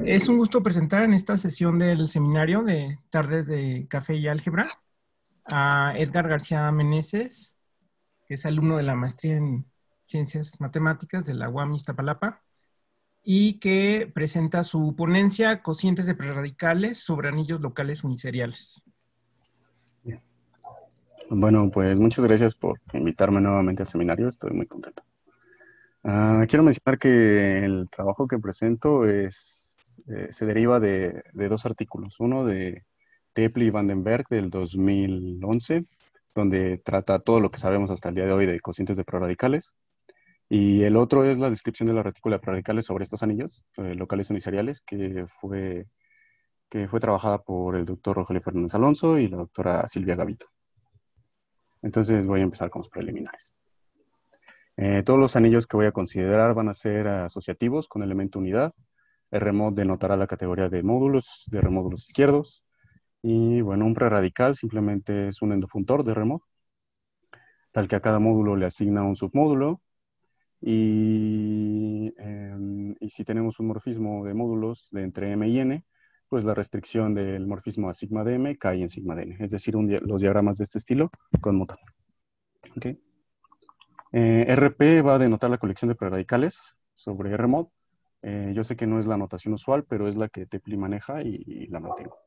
Es un gusto presentar en esta sesión del seminario de Tardes de Café y Álgebra a Edgar García Meneses, que es alumno de la maestría en Ciencias Matemáticas de la UAM Iztapalapa y que presenta su ponencia Cocientes de prerradicales sobre anillos locales uniseriales. Bien. Bueno, pues muchas gracias por invitarme nuevamente al seminario, estoy muy contento. Quiero mencionar que el trabajo que presento se deriva de dos artículos, uno de Teple y Vandenberg del 2011, donde trata todo lo que sabemos hasta el día de hoy de cocientes de prerradicales, y el otro es la descripción de la retícula de prerradicales sobre estos anillos locales uniseriales, que fue trabajada por el doctor Rogelio Fernández Alonso y la doctora Silvia Gavito. Entonces voy a empezar con los preliminares. Todos los anillos que voy a considerar van a ser asociativos con elemento unidad. Rmod denotará la categoría de módulos izquierdos. Y bueno, un preradical simplemente es un endofuntor de Rmod, tal que a cada módulo le asigna un submódulo. Y si tenemos un morfismo de módulos de entre M y N, pues la restricción del morfismo a sigma de M cae en sigma de N, es decir, los diagramas de este estilo conmutan. ¿Okay? RP va a denotar la colección de preradicales sobre Rmod. Yo sé que no es la notación usual, pero es la que Tepli maneja y la mantengo.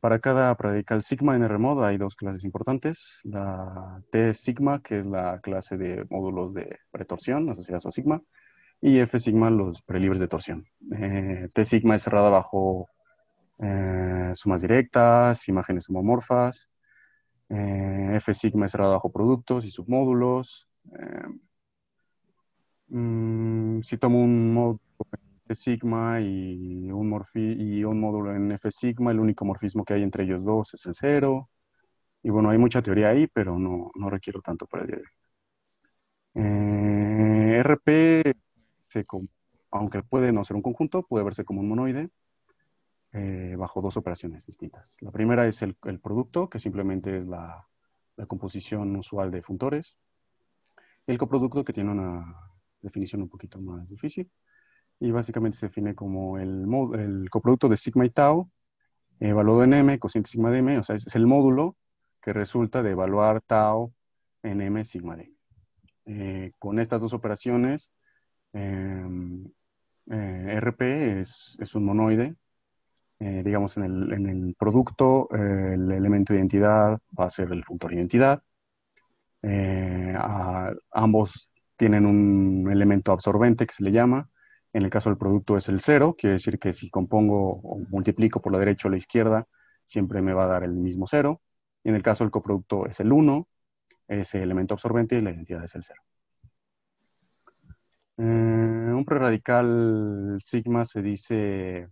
Para cada predical sigma en Rmod hay dos clases importantes. La T sigma, que es la clase de módulos de pretorsión asociadas a sigma, y F sigma, los prelibres de torsión. T sigma es cerrada bajo sumas directas, imágenes homomorfas. F sigma es cerrada bajo productos y submódulos. Si tomo un módulo de sigma y un módulo en F sigma, el único morfismo que hay entre ellos dos es el cero. Y bueno, hay mucha teoría ahí, pero no requiero tanto para el día de hoy. RP, aunque puede no ser un conjunto, puede verse como un monoide bajo dos operaciones distintas. La primera es el producto, que simplemente es la composición usual de funtores. El coproducto, que tiene una definición un poquito más difícil, y básicamente se define como el coproducto de sigma y tau, evaluado en m, cociente sigma de m, o sea, ese es el módulo que resulta de evaluar tau en m sigma de m. Con estas dos operaciones, RP es un monoide. Digamos, en el producto, el elemento de identidad va a ser el funtor identidad. Ambos tienen un elemento absorbente que se le llama. En el caso del producto es el cero, quiere decir que si compongo o multiplico por la derecha o la izquierda, siempre me va a dar el mismo cero. Y en el caso del coproducto es el 1, ese elemento absorbente, y la identidad es el cero. Un preradical sigma se dice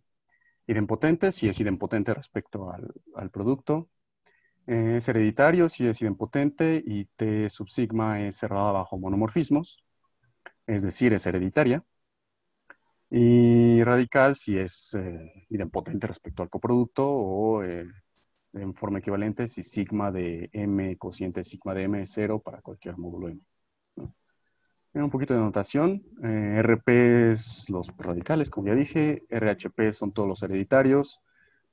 idempotente, si es idempotente respecto al producto. Es hereditario si es idempotente, y T sub sigma es cerrada bajo monomorfismos, es decir, es hereditaria. Y radical si es idempotente respecto al coproducto, o en forma equivalente si sigma de M cociente sigma de M es cero para cualquier módulo M. ¿No? Un poquito de notación. RP es los radicales, como ya dije. RHP son todos los hereditarios.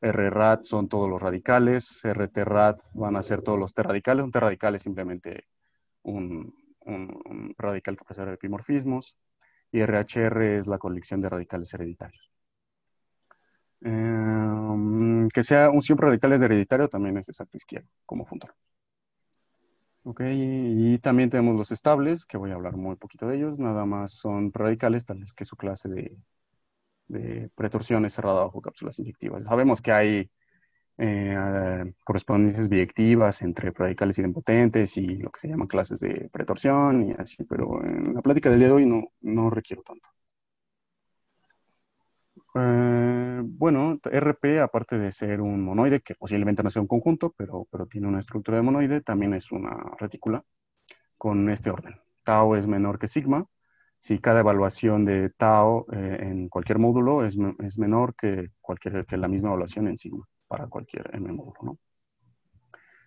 RRAD son todos los radicales. RTRAD van a ser todos los T radicales. Un T radical es simplemente un radical que posee epimorfismos. Y RHR es la colección de radicales hereditarios. Que sea un siempre radical hereditario también es exacto izquierdo como funtor. Ok, y también tenemos los estables, que voy a hablar muy poquito de ellos, nada más son radicales, tales que su clase de pretorsión es cerrada bajo cápsulas inyectivas. Sabemos que hay correspondencias biyectivas entre radicales idempotentes y lo que se llaman clases de pretorsión y así, pero en la plática del día de hoy no requiero tanto. Bueno, RP, aparte de ser un monoide, que posiblemente no sea un conjunto, pero tiene una estructura de monoide, también es una retícula con este orden. Tau es menor que sigma. Si cada evaluación de tau en cualquier módulo es menor que la misma evaluación en sigma para cualquier m módulo, ¿no?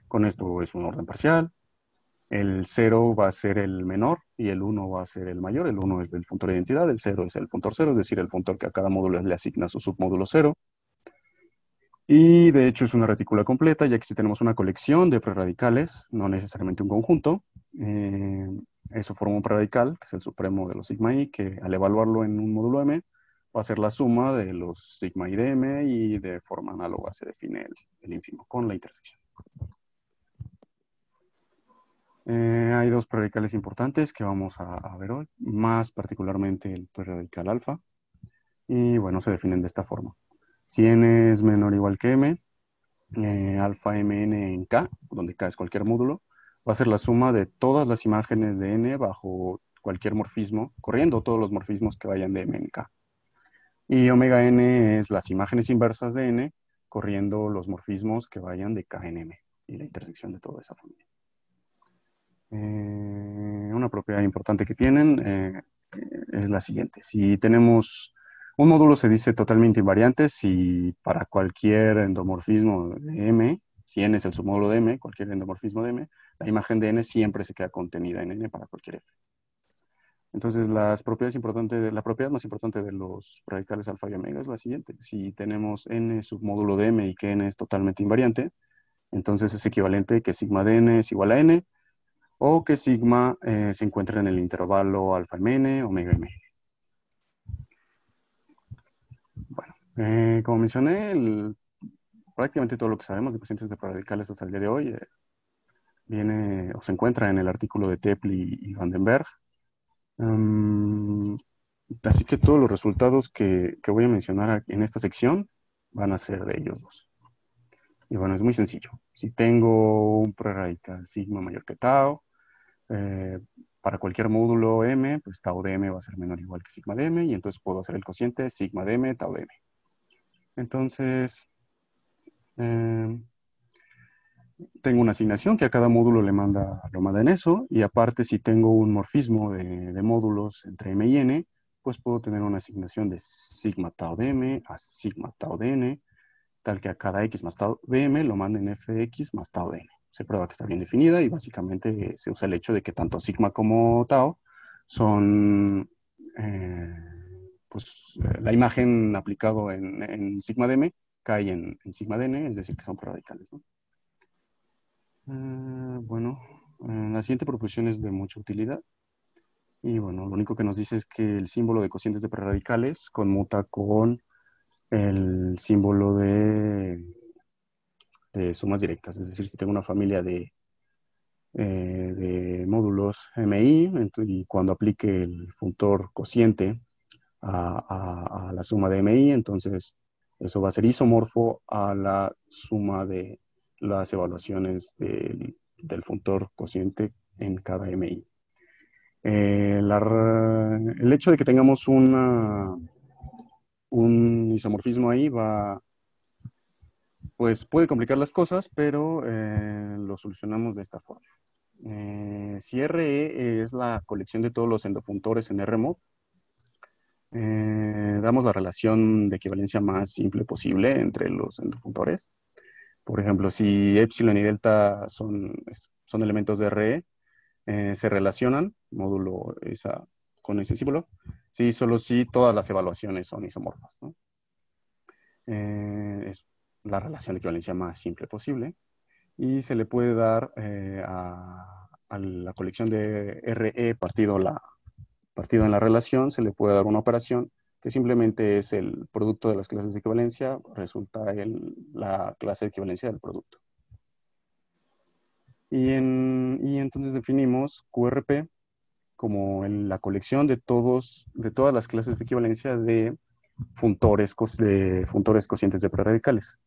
Con esto es un orden parcial. El 0 va a ser el menor y el 1 va a ser el mayor. El 1 es el funtor de identidad, el 0 es el funtor 0, es decir, el funtor que a cada módulo le asigna su submódulo 0. Y de hecho es una retícula completa, ya que si tenemos una colección de prerradicales, no necesariamente un conjunto, eh, eso forma un preradical, que es el supremo de los sigma i, que al evaluarlo en un módulo m, va a ser la suma de los sigma i de m, y de forma análoga se define el ínfimo con la intersección. Hay dos preradicales importantes que vamos a ver hoy, más particularmente el preradical alfa, y bueno, se definen de esta forma. Si n es menor o igual que m, alfa mn en K, donde K es cualquier módulo, va a ser la suma de todas las imágenes de n bajo cualquier morfismo, corriendo todos los morfismos que vayan de m en K. Y omega n es las imágenes inversas de n, corriendo los morfismos que vayan de K en m, y la intersección de toda esa familia. Una propiedad importante que tienen es la siguiente. Si tenemos un módulo, se dice totalmente invariante si para cualquier endomorfismo de M, si n es el submódulo de M, cualquier endomorfismo de M, la imagen de n siempre se queda contenida en n para cualquier f. Entonces, la propiedad más importante de los radicales alfa y omega es la siguiente. Si tenemos n submódulo de m y que n es totalmente invariante, entonces es equivalente que sigma de n es igual a n, o que sigma se encuentra en el intervalo alfa mn, omega mn. Bueno, como mencioné, prácticamente todo lo que sabemos de cocientes de radicales hasta el día de hoy viene o se encuentra en el artículo de Tepley y Vandenberg. Así que todos los resultados que voy a mencionar en esta sección van a ser de ellos dos. Y bueno, es muy sencillo. Si tengo un preradical sigma mayor que tau, para cualquier módulo m, pues tau de m va a ser menor o igual que sigma de m, y entonces puedo hacer el cociente sigma de m, tau de m. Entonces, tengo una asignación que a cada módulo lo manda en eso, y aparte si tengo un morfismo de módulos entre m y n, pues puedo tener una asignación de sigma tau de m a sigma tau de n, tal que a cada x más tau de m lo manden fx más tau de n. Se prueba que está bien definida y básicamente se usa el hecho de que tanto sigma como tau son la imagen aplicado en sigma de m cae en sigma de n, es decir, que son radicales, ¿no? Bueno, la siguiente proposición es de mucha utilidad. Y bueno, lo único que nos dice es que el símbolo de cocientes de prerradicales conmuta con el símbolo de sumas directas. Es decir, si tengo una familia de módulos MI, y cuando aplique el funtor cociente a la suma de MI, entonces eso va a ser isomorfo a la suma de las evaluaciones del funtor cociente en cada MI. El hecho de que tengamos un isomorfismo ahí pues puede complicar las cosas, pero lo solucionamos de esta forma. Si RE es la colección de todos los endofuntores en RMOD, damos la relación de equivalencia más simple posible entre los endofuntores. Por ejemplo, si epsilon y delta son elementos de RE, se relacionan, módulo con ese símbolo, sí, solo si todas las evaluaciones son isomorfas, ¿no? Es la relación de equivalencia más simple posible, y se le puede dar a la colección de RE partido en la relación, se le puede dar una operación que simplemente es el producto de las clases de equivalencia, resulta la clase de equivalencia del producto. Y entonces definimos QRP como la colección de todas las clases de equivalencia de funtores cocientes de prerradicales.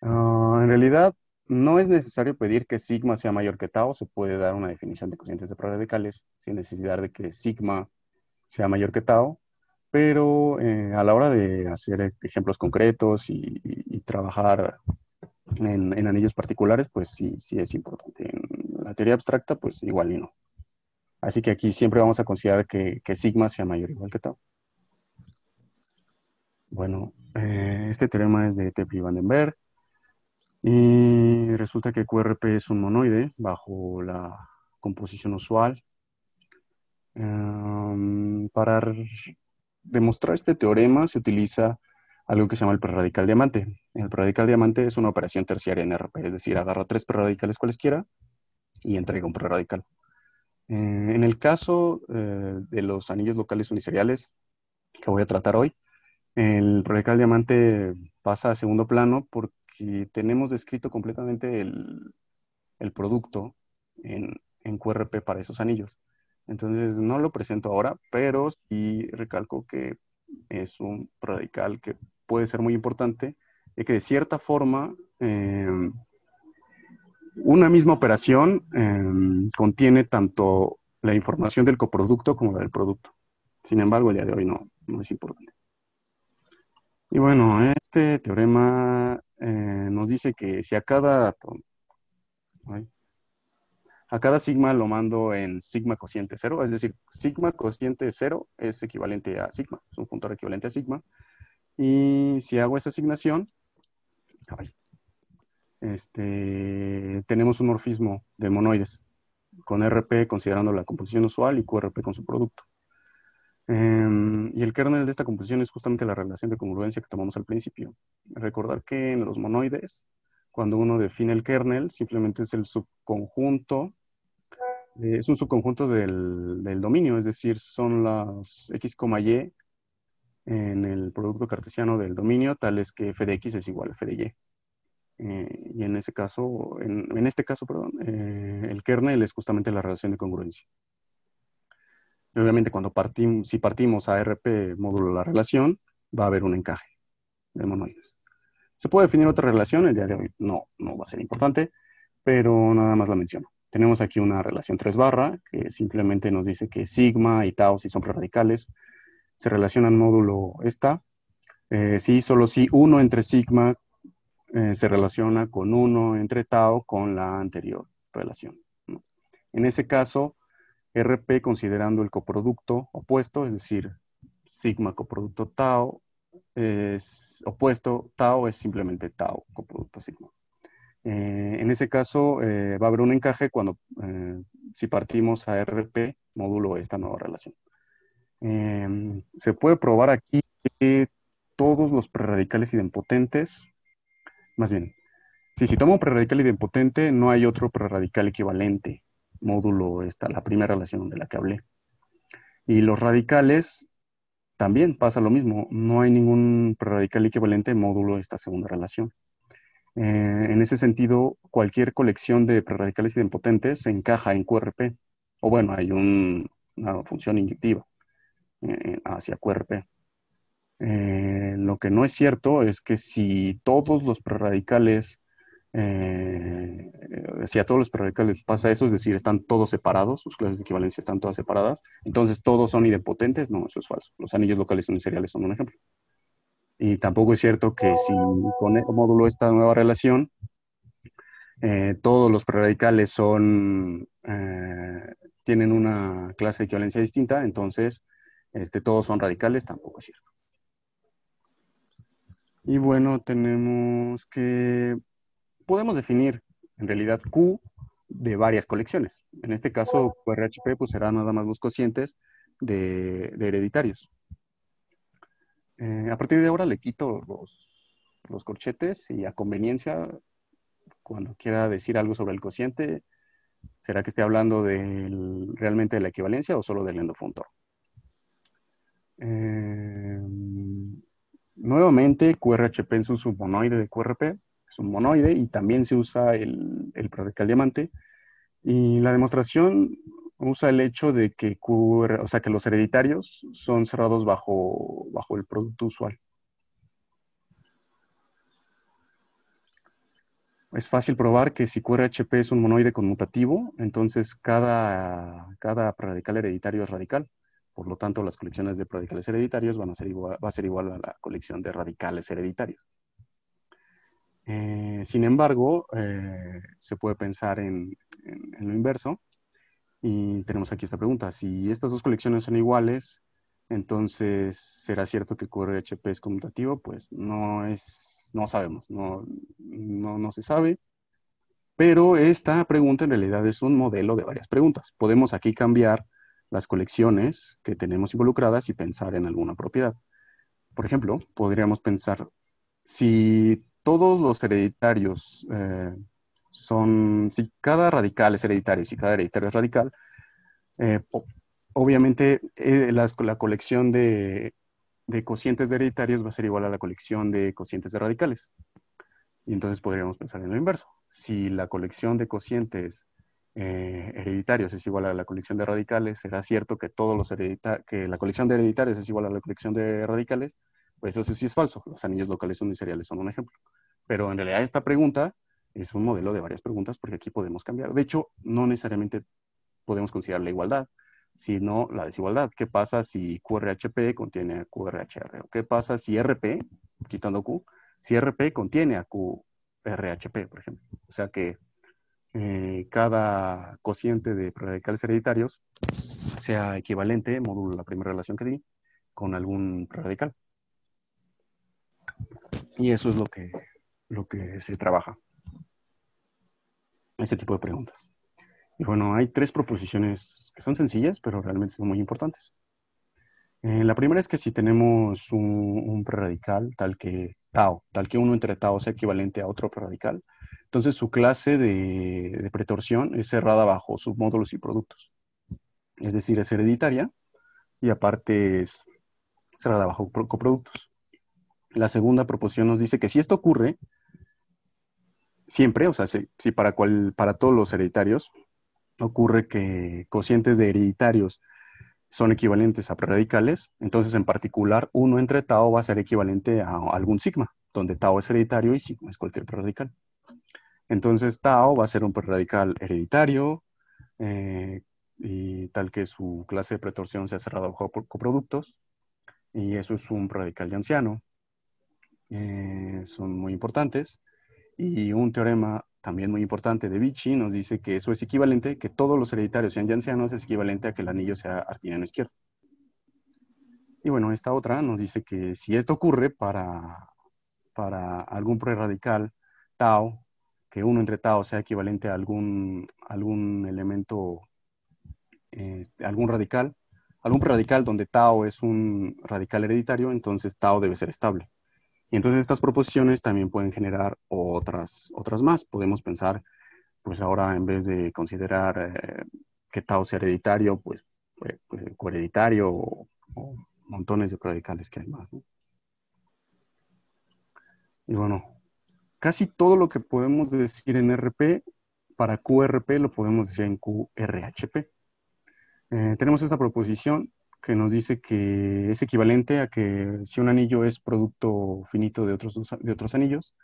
En realidad, no es necesario pedir que sigma sea mayor que tau. Se puede dar una definición de cocientes de prerradicales sin necesidad de que sigma sea mayor que tau, pero a la hora de hacer ejemplos concretos y trabajar en anillos particulares, pues sí es importante. En la teoría abstracta, pues igual y no. Así que aquí siempre vamos a considerar que sigma sea mayor o igual que tau. Bueno, este teorema es de Tepley y Vandenberg. Y resulta que QRP es un monoide bajo la composición usual. Para demostrar este teorema se utiliza algo que se llama el preradical diamante. El preradical diamante es una operación terciaria en RP, es decir, agarra tres prerradicales cualesquiera y entrega un prerradical. En el caso de los anillos locales uniseriales que voy a tratar hoy, el preradical diamante pasa a segundo plano porque tenemos descrito completamente el producto en QRP para esos anillos. Entonces no lo presento ahora, pero sí recalco que es un radical que puede ser muy importante y que de cierta forma una misma operación contiene tanto la información del coproducto como la del producto. Sin embargo, el día de hoy no es importante. Y bueno, este teorema nos dice que si a cada sigma lo mando en sigma cociente cero, es decir, sigma cociente cero es equivalente a sigma, es un funtor equivalente a sigma. Y si hago esa asignación, ay, tenemos un morfismo de monoides, con RP considerando la composición usual y QRP con su producto. Y el kernel de esta composición es justamente la relación de congruencia que tomamos al principio. Recordar que en los monoides, cuando uno define el kernel, simplemente es el subconjunto es un subconjunto del dominio, es decir, son las x, y en el producto cartesiano del dominio, tales que f de x es igual a f de y. Y en ese caso, en este caso, perdón, el kernel es justamente la relación de congruencia. Y obviamente, si partimos a RP módulo la relación, va a haber un encaje de monoides. Se puede definir otra relación, el día de hoy no va a ser importante, pero nada más la menciono. Tenemos aquí una relación 3 barra, que simplemente nos dice que sigma y tau, si son preradicales, se relacionan módulo esta. Sí, solo si uno entre sigma se relaciona con uno entre tau con la anterior relación, ¿no? En ese caso, RP considerando el coproducto opuesto, es decir, sigma coproducto tau es opuesto, tau es simplemente tau coproducto sigma. En ese caso, va a haber un encaje si partimos a RP módulo esta nueva relación. Se puede probar aquí que todos los prerradicales idempotentes, más bien, si tomo un preradical idempotente, no hay otro preradical equivalente, módulo esta, la primera relación de la que hablé. Y los radicales también pasa lo mismo, no hay ningún preradical equivalente módulo esta segunda relación. En ese sentido, cualquier colección de prerradicales idempotentes se encaja en QRP. O bueno, hay una función inyectiva hacia QRP. Lo que no es cierto es que si todos los prerradicales, si a todos los prerradicales pasa eso, es decir, están todos separados, sus clases de equivalencia están todas separadas, entonces todos son idempotentes. No, eso es falso. Los anillos locales uniseriales son un ejemplo. Y tampoco es cierto que si con el módulo esta nueva relación, todos los preradicales tienen una clase de equivalencia distinta, entonces todos son radicales, tampoco es cierto. Y bueno, podemos definir en realidad Q de varias colecciones. En este caso, QRHP pues será nada más los cocientes de hereditarios. A partir de ahora le quito los corchetes y a conveniencia, cuando quiera decir algo sobre el cociente, ¿será que esté hablando realmente de la equivalencia o solo del endofuntor? Nuevamente, QRHP es un submonoide de QRP, es un monoide y también se usa el preradical diamante. Y la demostración usa el hecho de que o sea, que los hereditarios son cerrados bajo el producto usual. Es fácil probar que si QRHP es un monoide conmutativo, entonces cada preradical hereditario es radical. Por lo tanto, las colecciones de predicales hereditarios va a ser igual a la colección de radicales hereditarios. Sin embargo, se puede pensar en lo inverso. Y tenemos aquí esta pregunta. Si estas dos colecciones son iguales, entonces, ¿será cierto que QRHP es conmutativo? Pues no es pues no sabemos, no se sabe. Pero esta pregunta en realidad es un modelo de varias preguntas. Podemos aquí cambiar las colecciones que tenemos involucradas y pensar en alguna propiedad. Por ejemplo, podríamos pensar si todos los hereditarios si cada radical es hereditario, si cada hereditario es radical, eh, o- obviamente la colección de cocientes de hereditarios va a ser igual a la colección de cocientes de radicales. Y entonces podríamos pensar en lo inverso. Si la colección de cocientes hereditarios es igual a la colección de radicales, será cierto que que la colección de hereditarios es igual a la colección de radicales, pues eso sí es falso. Los anillos locales uniseriales son un ejemplo. Pero en realidad esta pregunta es un modelo de varias preguntas porque aquí podemos cambiar. De hecho, no necesariamente podemos considerar la igualdad, sino la desigualdad. ¿Qué pasa si QRHP contiene a QRHR? ¿O qué pasa si RP, quitando Q, si RP contiene a QRHP, por ejemplo? O sea que cada cociente de preradicales hereditarios sea equivalente, módulo la primera relación que di, con algún preradical. Y eso es lo que se trabaja, ese tipo de preguntas. Y bueno, hay tres proposiciones que son sencillas, pero realmente son muy importantes. La primera es que si tenemos un preradical tal que uno entre tau sea equivalente a otro preradical, entonces su clase de pretorsión es cerrada bajo submódulos y productos. Es decir, es hereditaria y aparte es cerrada bajo coproductos. La segunda proposición nos dice que si esto ocurre siempre, o sea, si para todos los hereditarios ocurre que cocientes de hereditarios son equivalentes a preradicales, entonces en particular uno entre tau va a ser equivalente a algún sigma, donde tau es hereditario y sigma es cualquier preradical. Entonces tau va a ser un preradical hereditario eh, y tal que su clase de pretorsión sea cerrada bajo coproductos, y eso es un preradical yanciano. Son muy importantes. Y un teorema también muy importante de Vichy nos dice que eso es equivalente, que todos los hereditarios sean yancianos es equivalente a que el anillo sea artiniano izquierdo. Y bueno, esta otra nos dice que si esto ocurre para algún preradical tau, que uno entre tau sea equivalente a algún elemento, algún preradical donde tau es un radical hereditario, entonces tau debe ser estable. Y entonces estas proposiciones también pueden generar otras más. Podemos pensar, pues ahora en vez de considerar que tau sea hereditario, pues cohereditario o montones de predicales que hay más, ¿no? Y bueno, casi todo lo que podemos decir en RP, para QRP lo podemos decir en QRHP. Tenemos esta proposición que nos dice que es equivalente a que si un anillo es producto finito de otros anillos,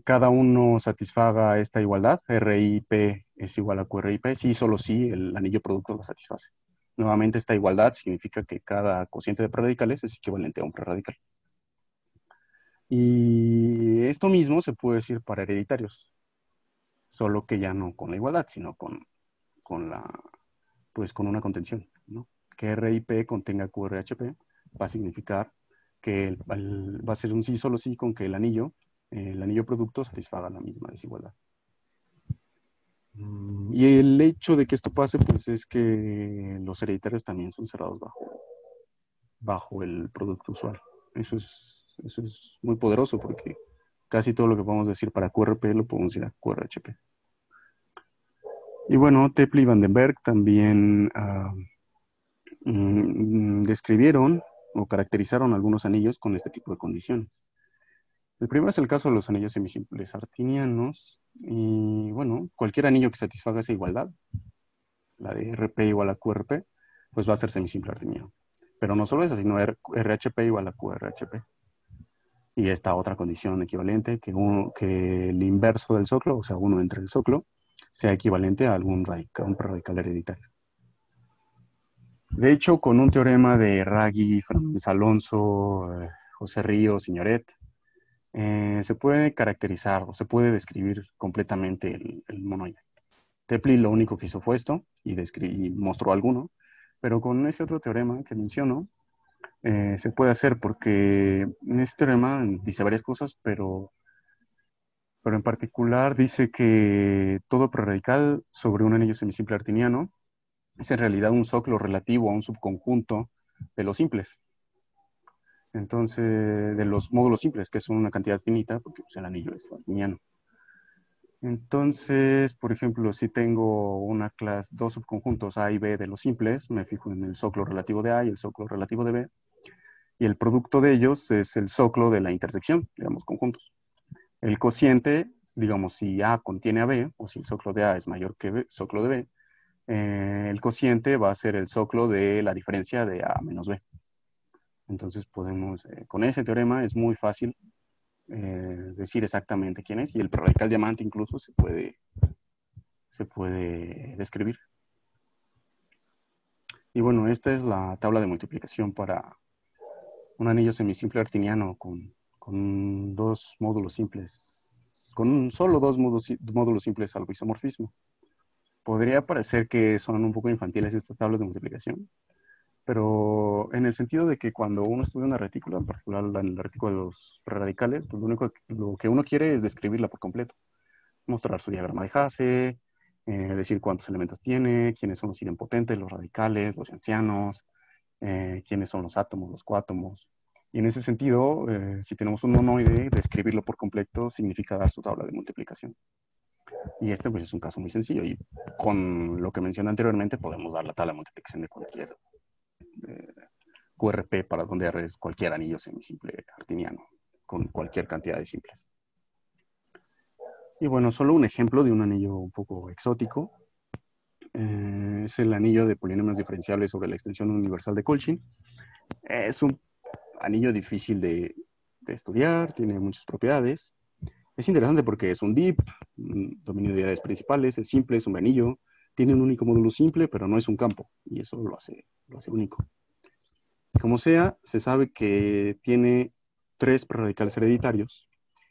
cada uno satisfaga esta igualdad, RIP es igual a QRIP, sí, solo si el anillo producto lo satisface. Nuevamente, esta igualdad significa que cada cociente de preradicales es equivalente a un preradical. Y esto mismo se puede decir para hereditarios, solo que ya no con la igualdad, sino con una contención, ¿no? Que RIP contenga QRHP va a significar que va a ser un sí solo sí con que el anillo producto satisfaga la misma desigualdad. Y el hecho de que esto pase, pues es que los hereditarios también son cerrados bajo el producto usual. Eso es muy poderoso porque casi todo lo que podemos decir para QRP lo podemos decir a QRHP. Y bueno, Teple y Vandenberg también describieron o caracterizaron algunos anillos con este tipo de condiciones. El primero es el caso de los anillos semisimples artinianos. Y bueno, cualquier anillo que satisfaga esa igualdad, la de RP igual a QRP, pues va a ser semisimple artiniano. Pero no solo esa, sino RHP igual a QRHP. Y esta otra condición equivalente, que el inverso del soclo, o sea, uno entre el soclo, sea equivalente a un preradical hereditario. De hecho, con un teorema de Raggi, Fernández Alonso, José Ríos, Signoret, se puede caracterizar o se puede describir completamente el monoide. Teple lo único que hizo fue esto y mostró alguno, pero con ese otro teorema que menciono, Se puede hacer porque en este teorema dice varias cosas, pero en particular dice que todo preradical sobre un anillo semisimple artiniano es en realidad un soclo relativo a un subconjunto de los simples. Entonces, de los módulos simples, que son una cantidad finita, porque pues, el anillo es artiniano. Entonces, por ejemplo, si tengo una clase, dos subconjuntos A y B de los simples, me fijo en el soclo relativo de A y el soclo relativo de B, y el producto de ellos es el soclo de la intersección de ambos conjuntos. El cociente, digamos, si A contiene a B, o si el soclo de A es mayor que B, soclo de B, el cociente va a ser el soclo de la diferencia de A menos B. Entonces podemos, con ese teorema es muy fácil decir exactamente quién es, y el preradical diamante incluso se puede describir. Y bueno, esta es la tabla de multiplicación para un anillo semisimple artiniano con dos módulos simples, con solo dos módulos simples al isomorfismo. Podría parecer que son un poco infantiles estas tablas de multiplicación, pero en el sentido de que cuando uno estudia una retícula, en particular en la retícula de los radicales, pues lo que uno quiere es describirla por completo, mostrar su diagrama de Hasse, decir cuántos elementos tiene, quiénes son los idempotentes, los radicales, los ancianos, quiénes son los átomos, los coátomos. Y en ese sentido, si tenemos un monoide, describirlo por completo significa dar su tabla de multiplicación. Y este pues es un caso muy sencillo, y con lo que mencioné anteriormente podemos dar la tabla de multiplicación de cualquier QRP para donde R es cualquier anillo semisimple artiniano, con cualquier cantidad de simples. Y bueno, solo un ejemplo de un anillo un poco exótico es el anillo de polinomios diferenciables sobre la extensión universal de Colchin. Es un anillo difícil de estudiar, tiene muchas propiedades. Es interesante porque es un DIP, un dominio de áreas principales, es simple, es un anillo, tiene un único módulo simple, pero no es un campo, y eso lo hace único. Como sea, se sabe que tiene tres preradicales hereditarios,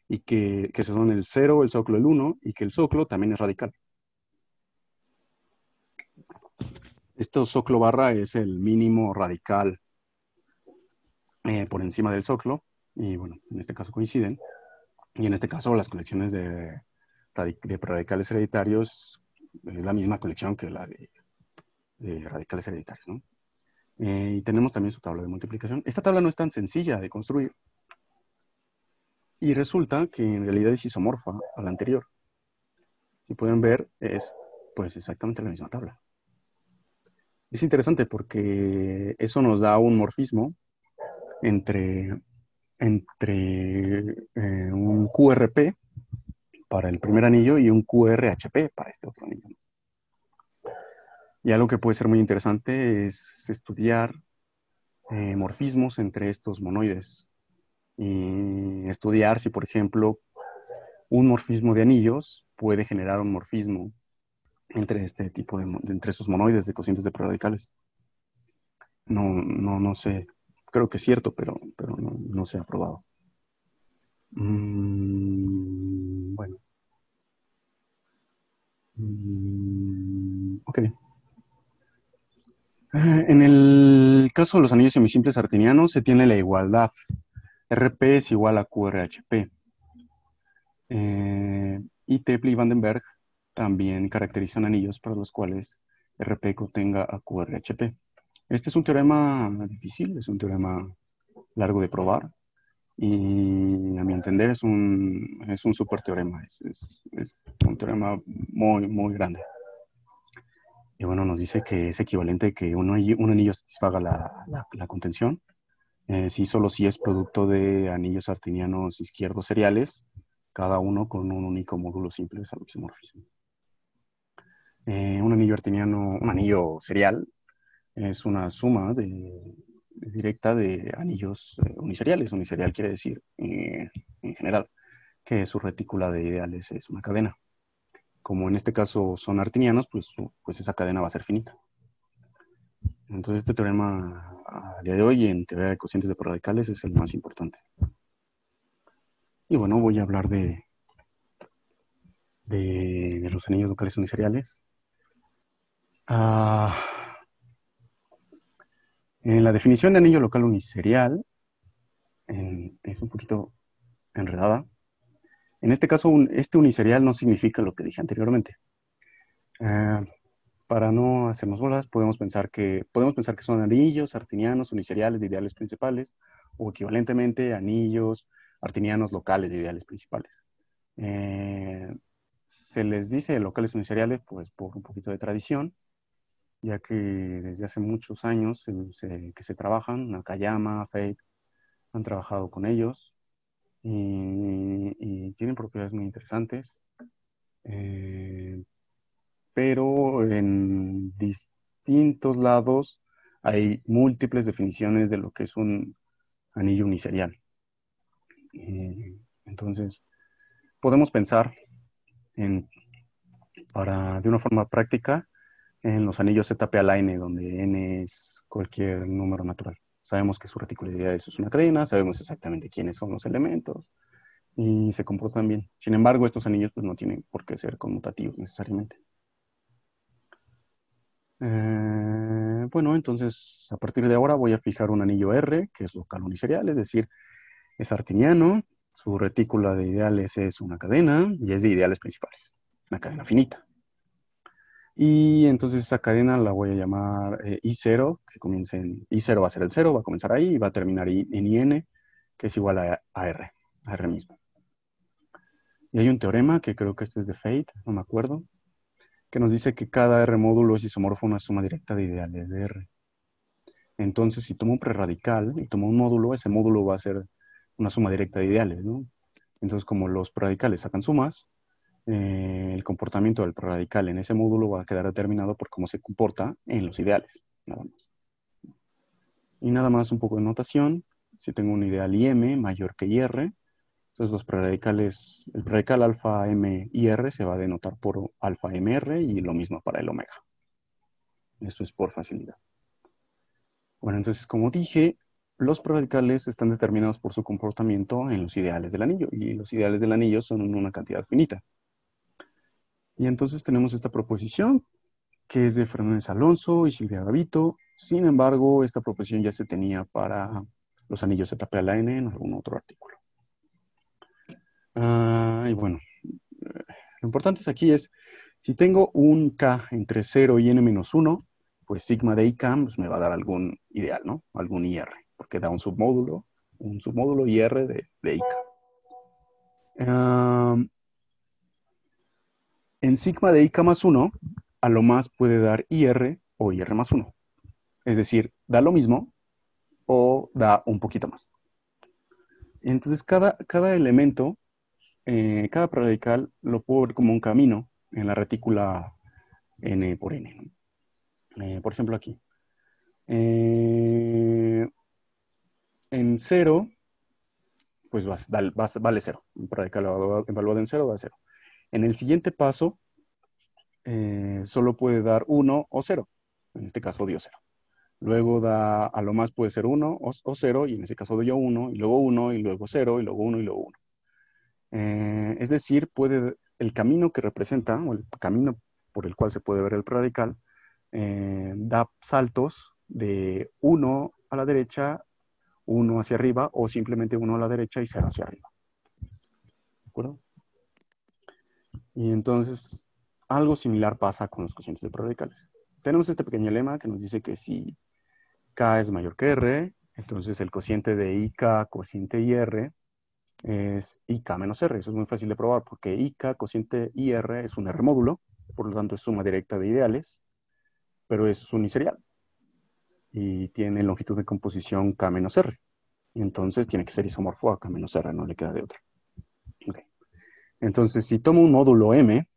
y que son el 0, el soclo, el 1, y que el soclo también es radical. Este soclo barra es el mínimo radical por encima del soclo, y bueno, en este caso coinciden. Y en este caso las colecciones de radicales hereditarios es la misma colección que la de radicales hereditarios, ¿no? Y tenemos también su tabla de multiplicación. Esta tabla no es tan sencilla de construir, y resulta que en realidad es isomorfa a la anterior. Si pueden ver, es pues exactamente la misma tabla. Es interesante porque eso nos da un morfismo entre un QRP para el primer anillo y un QRHP para este otro anillo. Y algo que puede ser muy interesante es estudiar morfismos entre estos monoides y estudiar si, por ejemplo, un morfismo de anillos puede generar un morfismo entre este tipo entre esos monoides de cocientes de preradicales. No sé, creo que es cierto, pero no se ha probado. Bueno. Ok. En el caso de los anillos semisimples artinianos se tiene la igualdad. RP es igual a QRHP. Y Tepley y Vandenberg también caracterizan anillos para los cuales RP contenga a QRHP. Este es un teorema difícil, es un teorema largo de probar, y a mi entender es un super teorema, es un teorema muy, muy grande. Y bueno, nos dice que es equivalente que un anillo satisfaga la contención, solo si es producto de anillos artinianos izquierdos seriales, cada uno con un único módulo simple de isomorfismo. Un anillo artiniano, un anillo serial, es una suma directa de anillos uniseriales. Uniserial quiere decir, en general, que su retícula de ideales es una cadena. Como en este caso son artinianos, pues esa cadena va a ser finita. Entonces este teorema a día de hoy en teoría de cocientes de radicales es el más importante. Y bueno, voy a hablar de los anillos locales uniseriales. En la definición de anillo local uniserial, es un poquito enredada. En este caso, este uniserial no significa lo que dije anteriormente. Eh, para no hacernos bolas, podemos pensar que son anillos artinianos uniseriales de ideales principales o equivalentemente anillos artinianos locales de ideales principales. Se les dice locales uniseriales pues por un poquito de tradición, ya que desde hace muchos años que se trabajan, Nakayama, Fate, han trabajado con ellos y tienen propiedades muy interesantes. Pero en distintos lados hay múltiples definiciones de lo que es un anillo uniserial. Entonces, podemos pensar de una forma práctica en los anillos ZP a la N, donde N es cualquier número natural. Sabemos que su reticularidad es una cadena, sabemos exactamente quiénes son los elementos y se comportan bien. Sin embargo, estos anillos pues, no tienen por qué ser conmutativos necesariamente. Bueno, entonces a partir de ahora voy a fijar un anillo R, que es local uniserial, es decir, es artiniano, su retícula de ideales es una cadena y es de ideales principales, una cadena finita. Y entonces esa cadena la voy a llamar I0, que comienza en I0 va a ser el 0, va a comenzar ahí y va a terminar en IN, que es igual a R, a R mismo. Y hay un teorema, que creo que este es de Fate, no me acuerdo, que nos dice que cada R módulo es isomorfo a una suma directa de ideales de R. Entonces, si tomo un preradical y tomo un módulo, ese módulo va a ser una suma directa de ideales, ¿no? Entonces, como los preradicales sacan sumas, el comportamiento del preradical en ese módulo va a quedar determinado por cómo se comporta en los ideales, nada más. Y nada más un poco de notación. Si tengo un ideal IM mayor que IR, entonces los preradicales, el preradical alfa M IR se va a denotar por alfa MR y lo mismo para el omega. Esto es por facilidad. Bueno, entonces, como dije, los preradicales están determinados por su comportamiento en los ideales del anillo, y los ideales del anillo son una cantidad finita. Y entonces tenemos esta proposición, que es de Fernández Alonso y Silvia Gavito. Sin embargo, esta proposición ya se tenía para los anillos ZP a la N en algún otro artículo. Y bueno, lo importante aquí es, si tengo un K entre 0 y N-1, pues sigma de IK pues me va a dar algún ideal, ¿no? Algún IR, porque da un submódulo IR de IK. En sigma de IK más 1, a lo más puede dar IR o IR más 1. Es decir, da lo mismo o da un poquito más. Entonces, cada elemento, cada preradical, lo puedo ver como un camino en la retícula N por N, ¿no? Por ejemplo, aquí. En 0, pues vale 0. Un predical evaluado en 0 da 0. En el siguiente paso, solo puede dar 1 o 0. En este caso dio 0. Luego a lo más puede ser 1 o 0, y en ese caso dio 1, y luego 1, y luego 0, y luego 1, y luego 1. Es decir, el camino que representa, o el camino por el cual se puede ver el predical, da saltos de 1 a la derecha, 1 hacia arriba, o simplemente 1 a la derecha y 0 hacia arriba. ¿De acuerdo? Y entonces, algo similar pasa con los cocientes de preradicales. Tenemos este pequeño lema que nos dice que si K es mayor que R, entonces el cociente de IK, cociente IR, es IK menos R. Eso es muy fácil de probar porque IK, cociente IR, es un R módulo, por lo tanto es suma directa de ideales, pero es uniserial y tiene longitud de composición K menos R. Y entonces tiene que ser isomorfo a K menos R, no le queda de otra. Okay. Entonces, si tomo un módulo M,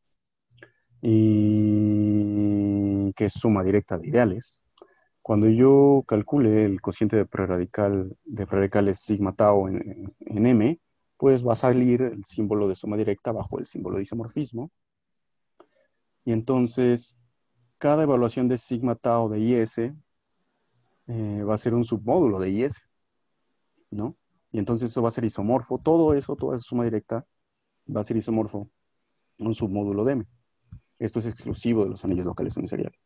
y que es suma directa de ideales, cuando yo calcule el cociente de preradicales sigma tau en M, pues va a salir el símbolo de suma directa bajo el símbolo de isomorfismo. Y entonces, cada evaluación de sigma tau de IS va a ser un submódulo de IS, ¿no? Y entonces eso va a ser isomorfo. Toda esa suma directa va a ser isomorfo a un submódulo de M. Esto es exclusivo de los anillos locales uniseriales.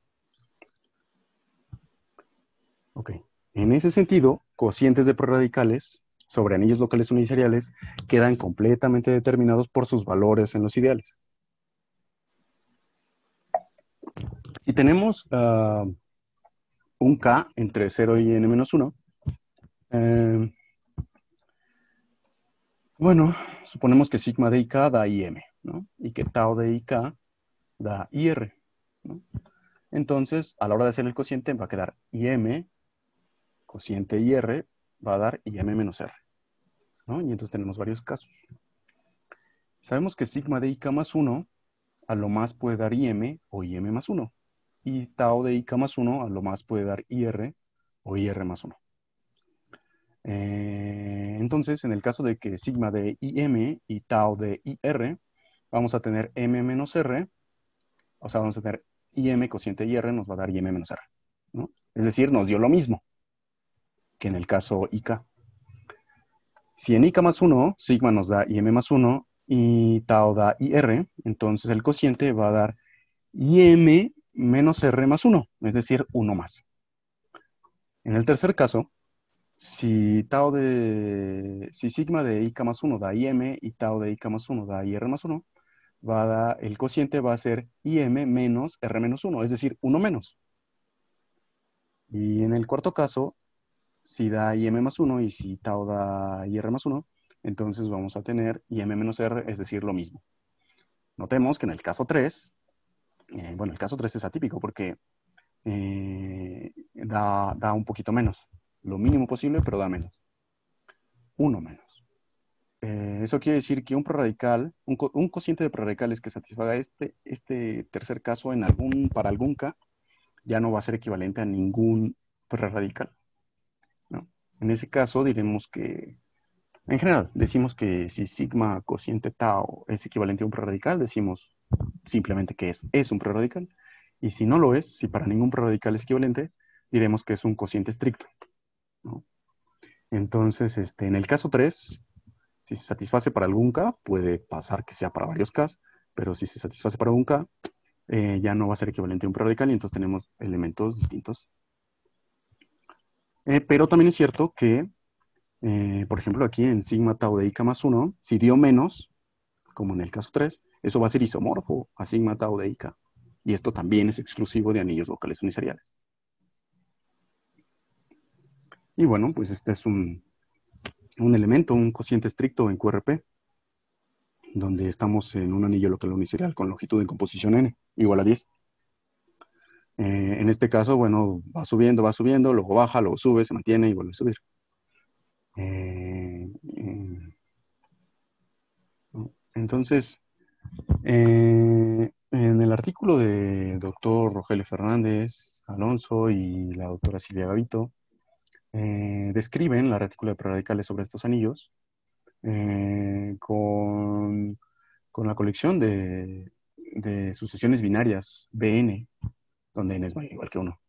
Ok. En ese sentido, cocientes de prerradicales sobre anillos locales univariales quedan completamente determinados por sus valores en los ideales. Si tenemos un K entre 0 y n-1, bueno, suponemos que sigma de IK da IM, ¿no? Y que tau de IK da IR, ¿no? Entonces, a la hora de hacer el cociente va a quedar IM, cociente IR, va a dar IM menos R, ¿no? Y entonces tenemos varios casos. Sabemos que sigma de IK más 1 a lo más puede dar IM o IM más 1. Y tau de IK más 1 a lo más puede dar IR o IR más 1. Entonces, en el caso de que sigma de IM y tau de IR, vamos a tener M menos R, o sea, vamos a tener IM cociente IR nos va a dar IM menos R, ¿no? Es decir, nos dio lo mismo que en el caso IK. Si en IK más 1, sigma nos da IM más 1 y tau da IR, entonces el cociente va a dar IM menos R más 1, es decir, 1 más. En el tercer caso, si sigma de IK más 1 da IM y tau de IK más 1 da IR más 1, el cociente va a ser IM menos R menos 1, es decir, 1 menos. Y en el cuarto caso, si da IM más 1 y si tau da IR más 1, entonces vamos a tener IM menos R, es decir, lo mismo. Notemos que en el caso 3, bueno, el caso 3 es atípico porque da un poquito menos. Lo mínimo posible, pero da menos. 1 menos. Eso quiere decir que un preradical, un cociente de prerradicales que satisfaga este tercer caso para algún K, ya no va a ser equivalente a ningún prerradical, ¿no? En ese caso diremos que, en general, decimos que si sigma cociente tau es equivalente a un prerradical, decimos simplemente que es un prerradical. Y si no lo es, si para ningún prerradical es equivalente, diremos que es un cociente estricto, ¿no? Entonces, en el caso 3, si se satisface para algún K, puede pasar que sea para varios Ks, pero si se satisface para un K, ya no va a ser equivalente a un preradical y entonces tenemos elementos distintos. Pero también es cierto que, por ejemplo, aquí en sigma tau de IK más 1, si dio menos, como en el caso 3, eso va a ser isomorfo a sigma tau de IK. Y esto también es exclusivo de anillos locales uniseriales. Y bueno, pues este es un elemento, un cociente estricto en QRP, donde estamos en un anillo local uniserial con longitud en composición n igual a 10. En este caso, bueno, va subiendo, luego baja, luego sube, se mantiene y vuelve a subir. Entonces, en el artículo de doctor Rogelio Fernández Alonso y la doctora Silvia Gavito, describen la retícula de prerradicales sobre estos anillos con la colección de sucesiones binarias BN, donde n es igual que 1.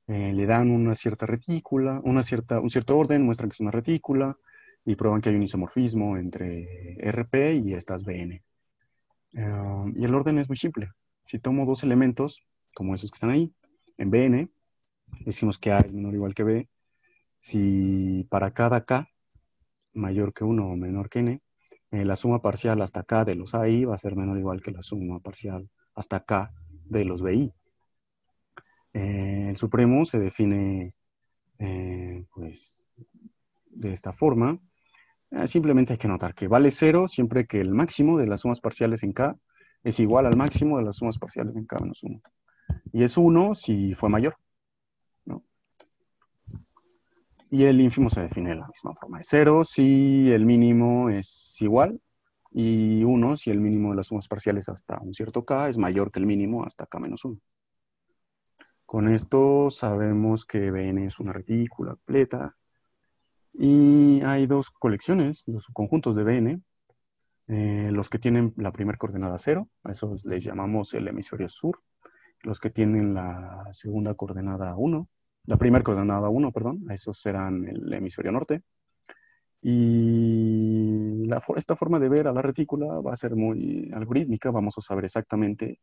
Le dan una cierta retícula, un cierto orden, muestran que es una retícula y prueban que hay un isomorfismo entre RP y estas BN. Y el orden es muy simple. Si tomo dos elementos, como esos que están ahí, en BN, decimos que A es menor o igual que B. Si para cada K mayor que 1 o menor que N, la suma parcial hasta K de los AI va a ser menor o igual que la suma parcial hasta K de los BI. El supremo se define pues, de esta forma. Simplemente hay que notar que vale 0 siempre que el máximo de las sumas parciales en K es igual al máximo de las sumas parciales en K menos 1. Y es 1 si fue mayor, ¿no? Y el ínfimo se define de la misma forma. Es 0 si el mínimo es igual y 1 si el mínimo de las sumas parciales hasta un cierto K es mayor que el mínimo hasta K menos 1. Con esto sabemos que Bn es una retícula completa y hay dos colecciones, dos subconjuntos de Bn. Los que tienen la primera coordenada 0, a esos les llamamos el hemisferio sur. Los que tienen la segunda coordenada 1, la primera coordenada 1, perdón, a esos serán el hemisferio norte. Y esta forma de ver a la retícula va a ser muy algorítmica. Vamos a saber exactamente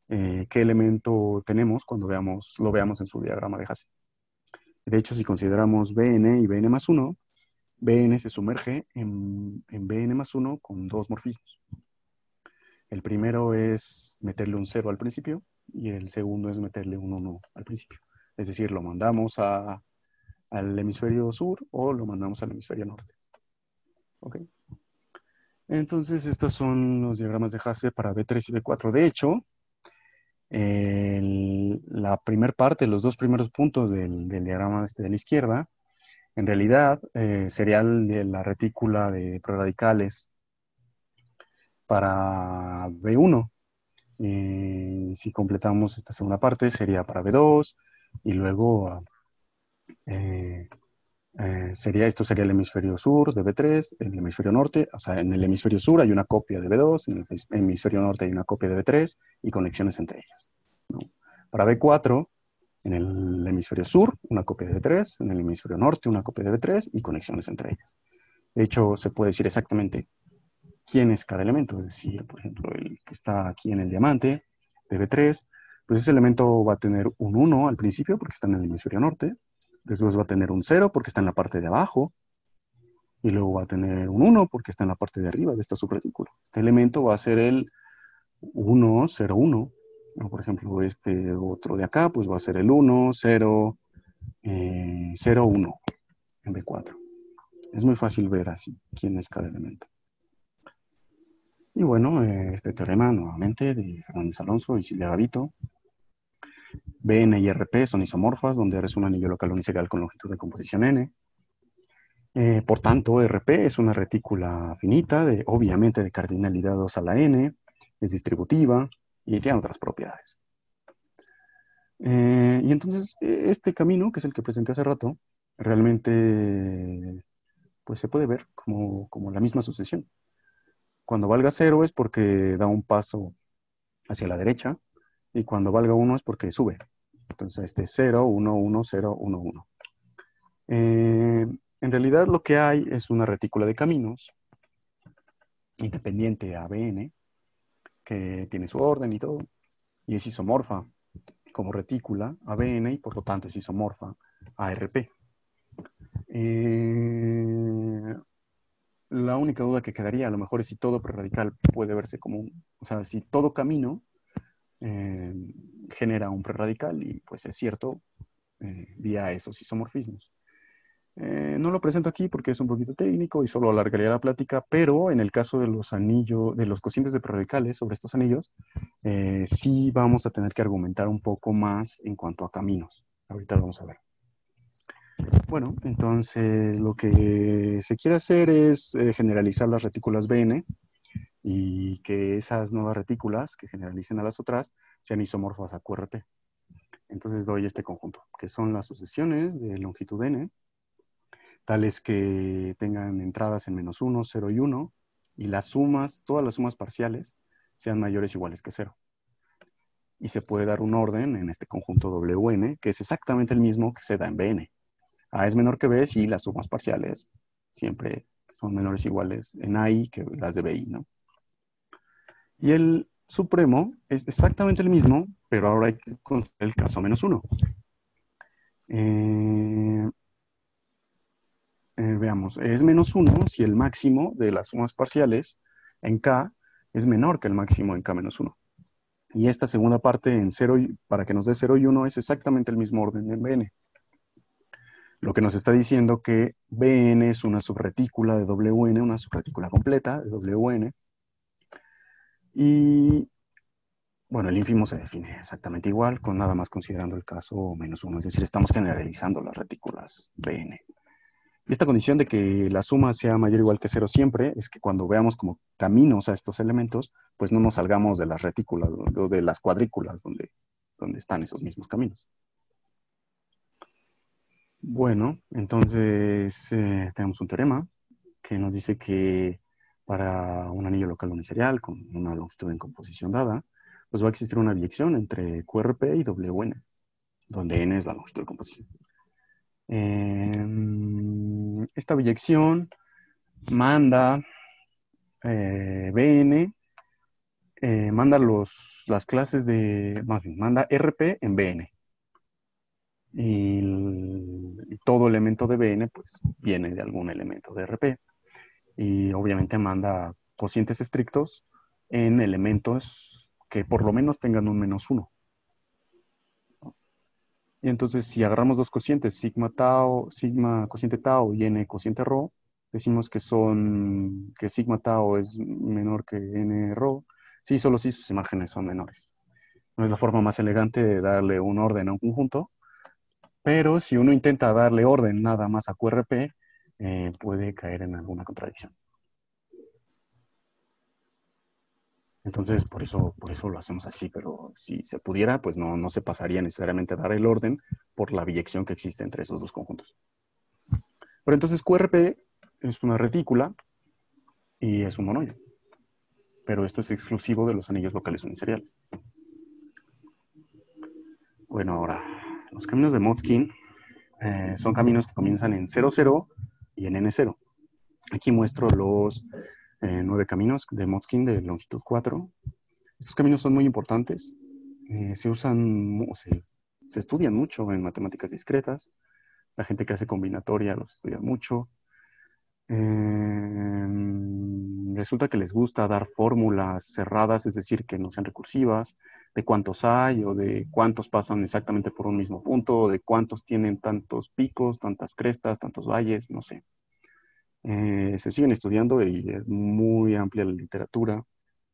qué elemento tenemos cuando lo veamos en su diagrama de Hasse. De hecho, si consideramos Bn y Bn más 1, Bn se sumerge en Bn más 1 con dos morfismos. El primero es meterle un 0 al principio y el segundo es meterle un 1 al principio. Es decir, lo mandamos al hemisferio sur o lo mandamos al hemisferio norte. ¿Ok? Entonces, estos son los diagramas de Hasse para B3 y B4. De hecho, la primera parte, los dos primeros puntos del diagrama de la izquierda, en realidad sería de la retícula de proradicales para B1. Si completamos esta segunda parte, sería para B2 y luego esto sería el hemisferio sur de B3, el hemisferio norte, o sea, en el hemisferio sur hay una copia de B2, en el hemisferio norte hay una copia de B3 y conexiones entre ellas, ¿no? Para B4, en el hemisferio sur, una copia de B3, en el hemisferio norte, una copia de B3 y conexiones entre ellas. De hecho, se puede decir exactamente quién es cada elemento, es decir, por ejemplo, el que está aquí en el diamante de B3, pues ese elemento va a tener un 1 al principio porque está en el hemisferio norte, después va a tener un 0 porque está en la parte de abajo, y luego va a tener un 1 porque está en la parte de arriba de esta subretícula. Este elemento va a ser el 1, 0, 1. ¿No? Por ejemplo, este otro de acá, pues va a ser el 1, 0, 0, 1 en B4. Es muy fácil ver así quién es cada elemento. Y bueno, este teorema nuevamente de Fernández Alonso y Silvia Gavito. Bn y Rp son isomorfas, donde R es un anillo local uniserial con longitud de composición n. Por tanto, Rp es una retícula finita, obviamente de cardinalidad 2 a la n, es distributiva y tiene otras propiedades. Y entonces, este camino, que es el que presenté hace rato, realmente pues, se puede ver como la misma sucesión. Cuando valga 0 es porque da un paso hacia la derecha, y cuando valga 1 es porque sube. Entonces, este es 0, 1, 1, 0, 1, 1. En realidad lo que hay es una retícula de caminos independiente a Bn, que tiene su orden y todo, y es isomorfa como retícula a Bn y por lo tanto es isomorfa a Rp. La única duda que quedaría a lo mejor es si todo preradical puede verse como o sea, si todo camino genera un preradical y pues es cierto vía esos isomorfismos. No lo presento aquí porque es un poquito técnico y solo alargaría la plática, pero en el caso de los anillos, de los cocientes de prerradicales sobre estos anillos, sí vamos a tener que argumentar un poco más en cuanto a caminos. Ahorita lo vamos a ver. Bueno, entonces lo que se quiere hacer es generalizar las retículas Bn y que esas nuevas retículas que generalicen a las otras sean isomorfas a QRP. Entonces doy este conjunto, que son las sucesiones de longitud n, tales que tengan entradas en -1, 0 y 1, y las sumas, todas las sumas parciales, sean mayores o iguales que 0. Y se puede dar un orden en este conjunto Wn, que es exactamente el mismo que se da en Bn. A es menor que B si las sumas parciales siempre son menores o iguales en AI que las de BI, ¿no? Y el supremo es exactamente el mismo, pero ahora hay que considerar el caso -1. Veamos, es -1 si el máximo de las sumas parciales en K es menor que el máximo en K-1. Y esta segunda parte en 0, para que nos dé 0 y 1 es exactamente el mismo orden en Bn. Lo que nos está diciendo que Bn es una subretícula de Wn, una subretícula completa de Wn. Y bueno, el ínfimo se define exactamente igual, con nada más considerando el caso -1. Es decir, estamos generalizando las retículas Bn. Y esta condición de que la suma sea mayor o igual que 0 siempre es que cuando veamos como caminos a estos elementos, pues no nos salgamos de las retículas o de las cuadrículas donde están esos mismos caminos. Bueno, entonces tenemos un teorema que nos dice que para un anillo local uniserial con una longitud en composición dada, pues va a existir una biyección entre QRP y Wn, donde n es la longitud de composición. Esta biyección manda Bn, manda las clases de, más bien, manda Rp en Bn. y todo elemento de Bn pues viene de algún elemento de Rp. Y obviamente manda cocientes estrictos en elementos que por lo menos tengan un -1. Y entonces, si agarramos dos cocientes, sigma tau, sigma cociente tau y n cociente rho, decimos que sigma tau es menor que n rho, sí, solo si sus imágenes son menores. No es la forma más elegante de darle un orden a un conjunto, pero si uno intenta darle orden nada más a QRP, puede caer en alguna contradicción. Entonces, por eso lo hacemos así, pero si se pudiera, pues no se pasaría necesariamente a dar el orden por la biyección que existe entre esos dos conjuntos. Pero entonces QRP es una retícula y es un monoide. Pero esto es exclusivo de los anillos locales uniseriales. Bueno, ahora, los caminos de Motzkin son caminos que comienzan en 0, 0 y en N0. Aquí muestro los 9 caminos de Motzkin de longitud 4. Estos caminos son muy importantes. Se usan, se estudian mucho en matemáticas discretas. La gente que hace combinatoria los estudia mucho. Resulta que les gusta dar fórmulas cerradas, es decir, que no sean recursivas, de cuántos hay o de cuántos pasan exactamente por un mismo punto, o de cuántos tienen tantos picos, tantas crestas, tantos valles, no sé. Se siguen estudiando y es muy amplia la literatura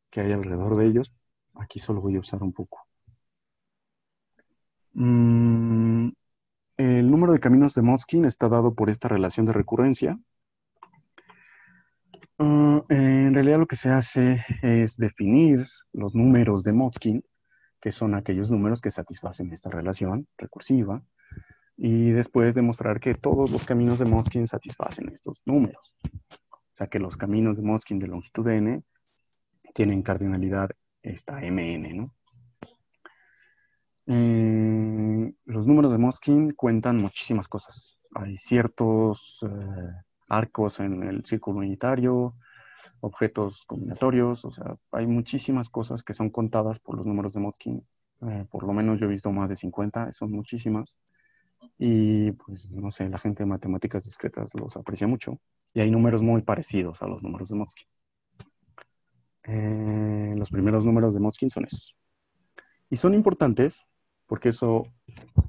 que hay alrededor de ellos. Aquí solo voy a usar un poco. El número de caminos de Motzkin está dado por esta relación de recurrencia. En realidad lo que se hace es definir los números de Motzkin, que son aquellos números que satisfacen esta relación recursiva, y después demostrar que todos los caminos de Motzkin satisfacen estos números. O sea que los caminos de Motzkin de longitud n tienen cardinalidad esta mn, ¿no? Los números de Motzkin cuentan muchísimas cosas. Hay ciertos arcos en el círculo unitario, objetos combinatorios, o sea, hay muchísimas cosas que son contadas por los números de Motzkin. Por lo menos yo he visto más de 50, son muchísimas. Y pues, no sé, la gente de matemáticas discretas los aprecia mucho. Y hay números muy parecidos a los números de Motzkin. Los primeros números de Motzkin son esos. Y son importantes porque eso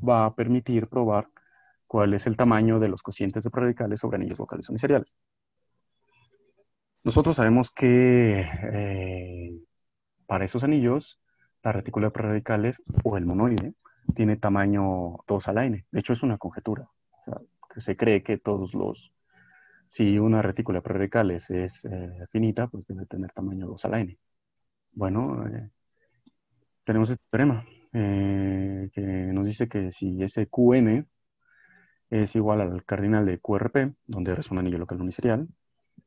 va a permitir probar cuál es el tamaño de los cocientes de preradicales sobre anillos locales uniseriales. Nosotros sabemos que para esos anillos, la retícula de preradicales o el monoide tiene tamaño 2 a la n. De hecho, es una conjetura. O sea, que se cree que si una retícula de preradicales es finita, pues debe tener tamaño 2 a la n. Bueno, tenemos este teorema que nos dice que si ese Qn es igual al cardinal de QRP, donde R es un anillo local uniserial,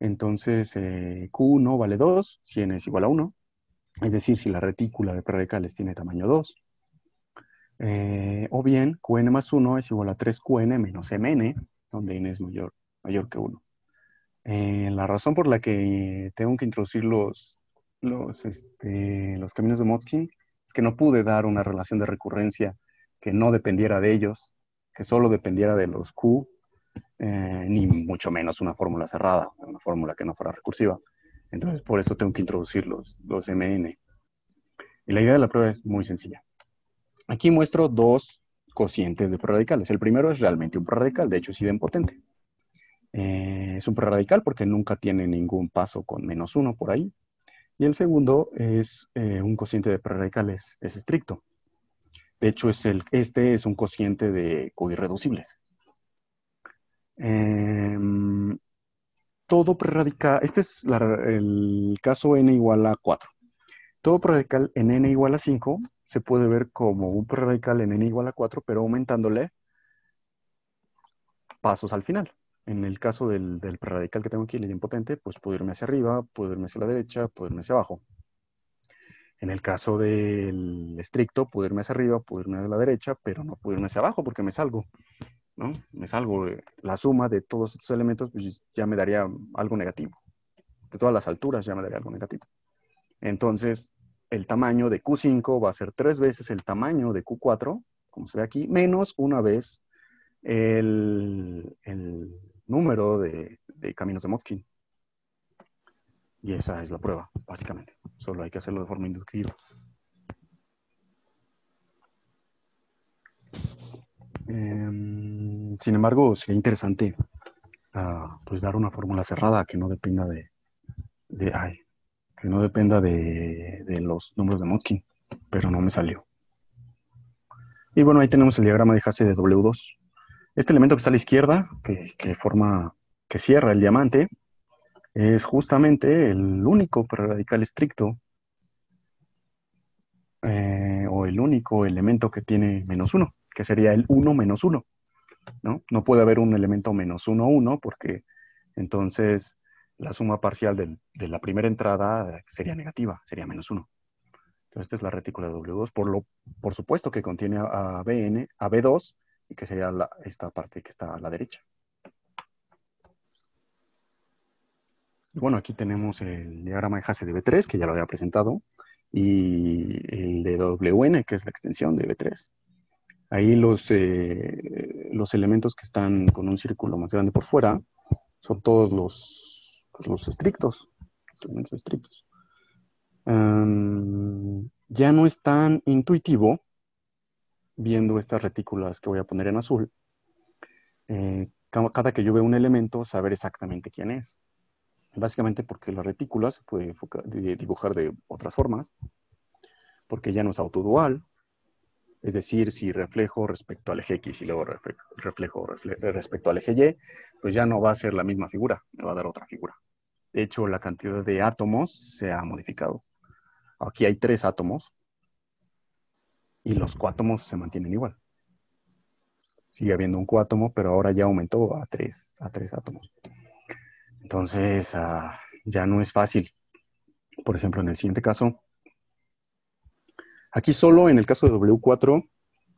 entonces Q no vale 2 si n es igual a 1. Es decir, si la retícula de preradicales tiene tamaño 2. O bien, Qn más 1 es igual a 3Qn menos Mn, donde n es mayor que 1. La razón por la que tengo que introducir los caminos de Motzkin es que no pude dar una relación de recurrencia que no dependiera de ellos, que solo dependiera de los Q, ni mucho menos una fórmula cerrada, una fórmula que no fuera recursiva. Entonces, por eso tengo que introducir los Mn. Y la idea de la prueba es muy sencilla. Aquí muestro dos cocientes de preradicales. El primero es realmente un preradical, de hecho es idempotente. Es un preradical porque nunca tiene ningún paso con -1 por ahí. Y el segundo es un cociente de preradicales, es estricto. De hecho, este es un cociente de coirreducibles. Todo preradical, este es el caso n igual a 4. Todo preradical en n igual a 5 se puede ver como un preradical en n igual a 4, pero aumentándole pasos al final. En el caso del preradical que tengo aquí, el idempotente, pues puedo irme hacia arriba, puedo irme hacia la derecha, puedo irme hacia abajo. En el caso del estricto, puedo irme hacia arriba, puedo irme hacia la derecha, pero no puedo irme hacia abajo porque me salgo, ¿no? Me salgo. La suma de todos estos elementos pues, ya me daría algo negativo. De todas las alturas ya me daría algo negativo. Entonces, el tamaño de Q5 va a ser 3 veces el tamaño de Q4, como se ve aquí, menos una vez el número de caminos de Motzkin. Y esa es la prueba, básicamente. Solo hay que hacerlo de forma inductiva. Sin embargo, sería interesante pues dar una fórmula cerrada que no dependa que no dependa de los números de Motzkin, pero no me salió. Y bueno, ahí tenemos el diagrama de Hasse de W2. Este elemento que está a la izquierda, que cierra el diamante, es justamente el único radical estricto o el único elemento que tiene menos 1, que sería el 1 menos 1, ¿no? No puede haber un elemento menos 1, 1, porque entonces la suma parcial de la primera entrada sería negativa, sería menos 1. Entonces esta es la retícula de W2, por supuesto que contiene a B2, y que sería esta parte que está a la derecha. Y bueno, aquí tenemos el diagrama de Hasse de B3, que ya lo había presentado, y el de WN, que es la extensión de B3. Ahí los elementos que están con un círculo más grande por fuera son todos los estrictos, los elementos estrictos. Ya no es tan intuitivo, viendo estas retículas que voy a poner en azul, cada que yo veo un elemento, saber exactamente quién es. Básicamente porque la retícula se puede dibujar de otras formas, porque ya no es autodual, es decir, si reflejo respecto al eje X y luego reflejo respecto al eje Y, pues ya no va a ser la misma figura, me va a dar otra figura. De hecho, la cantidad de átomos se ha modificado. Aquí hay 3 átomos y los coátomos se mantienen igual. Sigue habiendo un coátomo, pero ahora ya aumentó a 3 átomos. Entonces, ya no es fácil. Por ejemplo, en el siguiente caso, aquí solo en el caso de W4,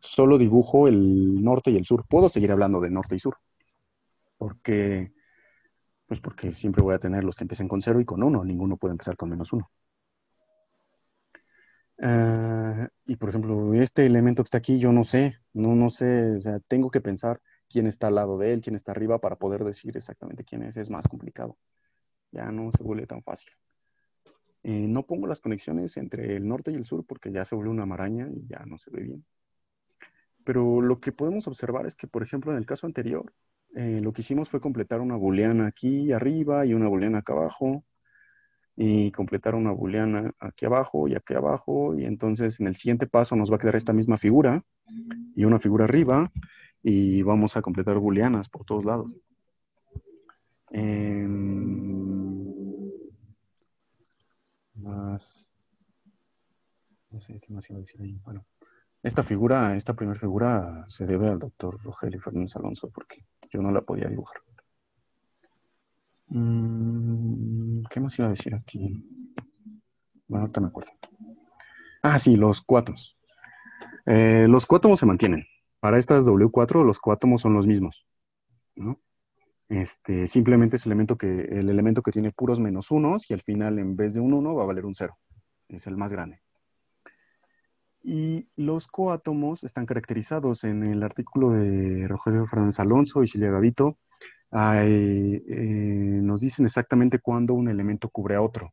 solo dibujo el norte y el sur. Puedo seguir hablando de norte y sur, porque siempre voy a tener los que empiecen con 0 y con 1. Ninguno puede empezar con menos 1. Y por ejemplo, este elemento que está aquí, yo no sé, no sé, o sea, tengo que pensar quién está al lado de él, quién está arriba para poder decir exactamente quién es más complicado. Ya no se vuelve tan fácil. No pongo las conexiones entre el norte y el sur porque ya se vuelve una maraña y ya no se ve bien. Pero lo que podemos observar es que, por ejemplo, en el caso anterior, lo que hicimos fue completar una booleana aquí arriba y una booleana acá abajo, y completar una booleana aquí abajo y aquí abajo, y entonces en el siguiente paso nos va a quedar esta misma figura y una figura arriba, y vamos a completar booleanas por todos lados. No sé qué más iba a decir ahí. Bueno, esta primera figura se debe al doctor Rogelio Fernández Alonso, porque yo no la podía dibujar. ¿Qué más iba a decir aquí? Bueno, ahorita me acuerdo. Sí, los cuátomos. Los cuátomos se mantienen. Para estas W4, los cuátomos son los mismos, ¿no? Simplemente es el elemento que tiene puros menos unos, y al final, en vez de un 1, va a valer un 0. Es el más grande. Y los coátomos están caracterizados en el artículo de Rogelio Fernández Alonso y Silvia Gavito. Nos dicen exactamente cuándo un elemento cubre a otro.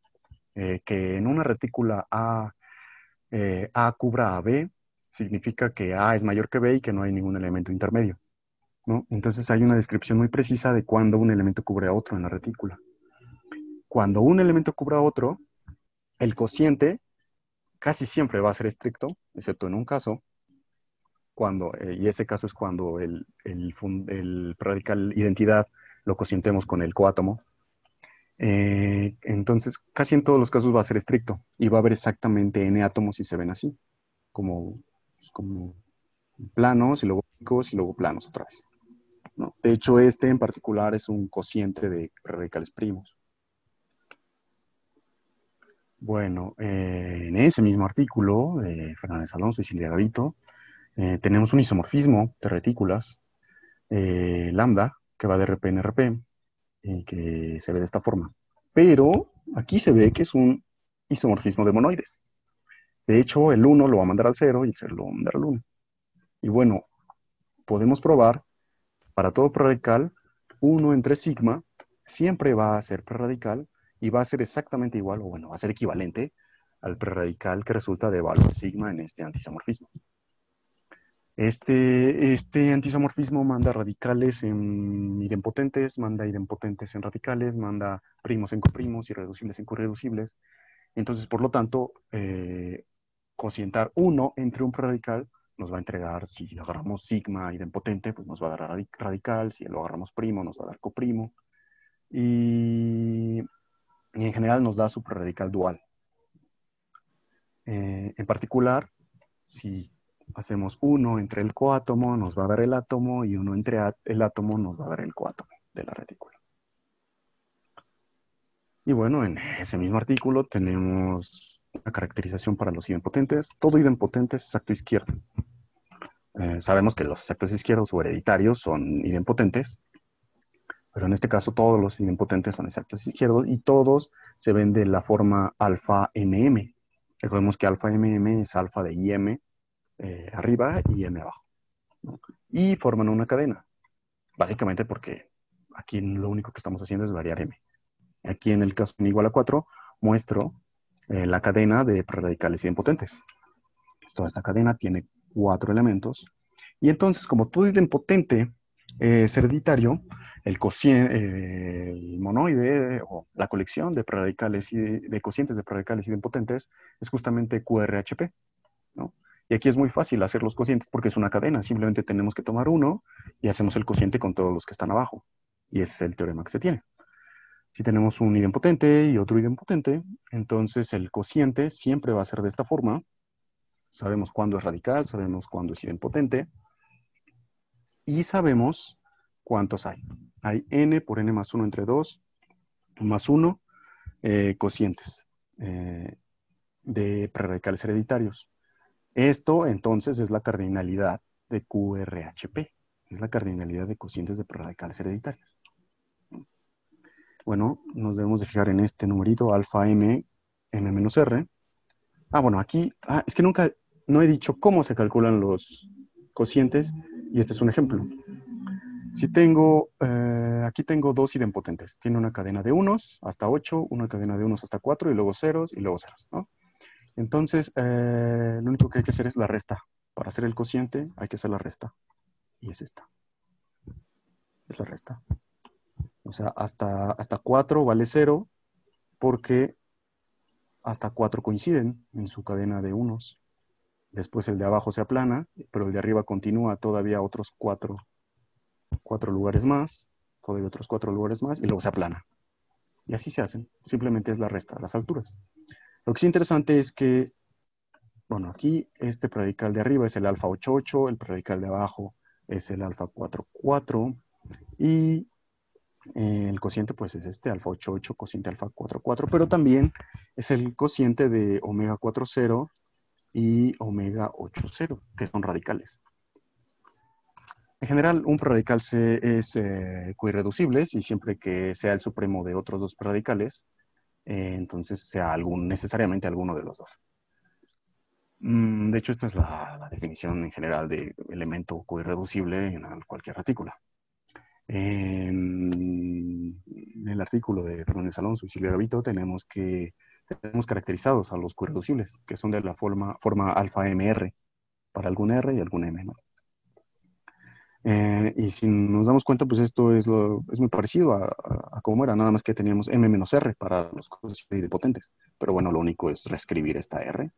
Que en una retícula A cubra a B, significa que A es mayor que B y que no hay ningún elemento intermedio, ¿no? Entonces hay una descripción muy precisa de cuándo un elemento cubre a otro en la retícula. Cuando un elemento cubre a otro, el cociente casi siempre va a ser estricto, excepto en un caso, y ese caso es cuando el radical identidad lo cocientemos con el coátomo. Entonces, casi en todos los casos va a ser estricto y va a haber exactamente n átomos si se ven así, como planos y luego picos y luego planos otra vez, ¿no? De hecho, este en particular es un cociente de radicales primos. Bueno, en ese mismo artículo de Fernández Alonso y Silvia Gavito, tenemos un isomorfismo de retículas lambda que va de RP en RP y que se ve de esta forma. Pero aquí se ve que es un isomorfismo de monoides. De hecho, el 1 lo va a mandar al 0 y el 0 lo va a mandar al 1. Y bueno, podemos probar para todo preradical, 1 entre sigma siempre va a ser preradical y va a ser exactamente igual, o bueno, va a ser equivalente al preradical que resulta de valor sigma en este antisomorfismo. Este antisomorfismo manda radicales en idempotentes, manda idempotentes en radicales, manda primos en coprimos, irreducibles en correducibles. Entonces, por lo tanto, cocientar 1 entre un preradical nos va a entregar, si agarramos sigma idempotente, pues nos va a dar radical, si lo agarramos primo, nos va a dar coprimo, y en general nos da su preradical dual. En particular, si hacemos 1 entre el coátomo, nos va a dar el átomo, y 1 entre el átomo nos va a dar el coátomo de la retícula. Y bueno, en ese mismo artículo tenemos una caracterización para los idempotentes. Todo idempotente es exacto izquierdo. Sabemos que los exactos izquierdos o hereditarios son idempotentes, pero en este caso todos los idempotentes son exactos izquierdos y todos se ven de la forma alfa MM. Recordemos que alfa MM es alfa de IM arriba y M abajo, ¿no? Y forman una cadena, básicamente porque aquí lo único que estamos haciendo es variar M. Aquí en el caso n igual a 4 muestro la cadena de prerradicales idempotentes. Toda esta cadena tiene 4 elementos. Y entonces, como todo idempotente es hereditario, el monoide o la colección de prerradicales y de cocientes de prerradicales idempotentes es justamente QRHP, ¿no? Y aquí es muy fácil hacer los cocientes porque es una cadena. Simplemente tenemos que tomar uno y hacemos el cociente con todos los que están abajo. Y ese es el teorema que se tiene. Si tenemos un idempotente y otro idempotente, entonces el cociente siempre va a ser de esta forma. Sabemos cuándo es radical, sabemos cuándo es idempotente y sabemos cuántos hay. Hay n por n más 1 entre 2 más 1 cocientes de prerradicales hereditarios. Esto entonces es la cardinalidad de QRHP, es la cardinalidad de cocientes de prerradicales hereditarios. Bueno, nos debemos de fijar en este numerito, alfa m, m menos r. Bueno, aquí, es que no he dicho cómo se calculan los cocientes, y este es un ejemplo. Si tengo, aquí tengo 2 idempotentes. Tiene una cadena de unos hasta 8, una cadena de unos hasta 4, y luego ceros, ¿no? Entonces, lo único que hay que hacer es la resta. Para hacer el cociente hay que hacer la resta. Y es esta. Es la resta. O sea, hasta 4 vale 0, porque hasta 4 coinciden en su cadena de unos. Después el de abajo se aplana, pero el de arriba continúa todavía otros 4 lugares más, todavía otros 4 lugares más, y luego se aplana. Y así se hacen. Simplemente es la resta de las alturas. Lo que es interesante es que, bueno, aquí este predical de arriba es el alfa 88, el predical de abajo es el alfa 44, y el cociente pues es este alfa 88, cociente alfa 44, pero también es el cociente de omega 40 y omega 80, que son radicales. En general, un preradical es coirreducible, y siempre que sea el supremo de otros dos prerradicales, entonces sea necesariamente alguno de los dos. De hecho, esta es la definición en general de elemento coirreducible en cualquier retícula. En el artículo de Fernández Alonso y Silvia Gavito tenemos caracterizados a los coirreducibles, que son de la forma alfa MR, para algún R y algún M, ¿no? Y si nos damos cuenta, pues esto es muy parecido a cómo era, nada más que teníamos M-R para los cosas idempotentes. Pero bueno, lo único es reescribir esta R.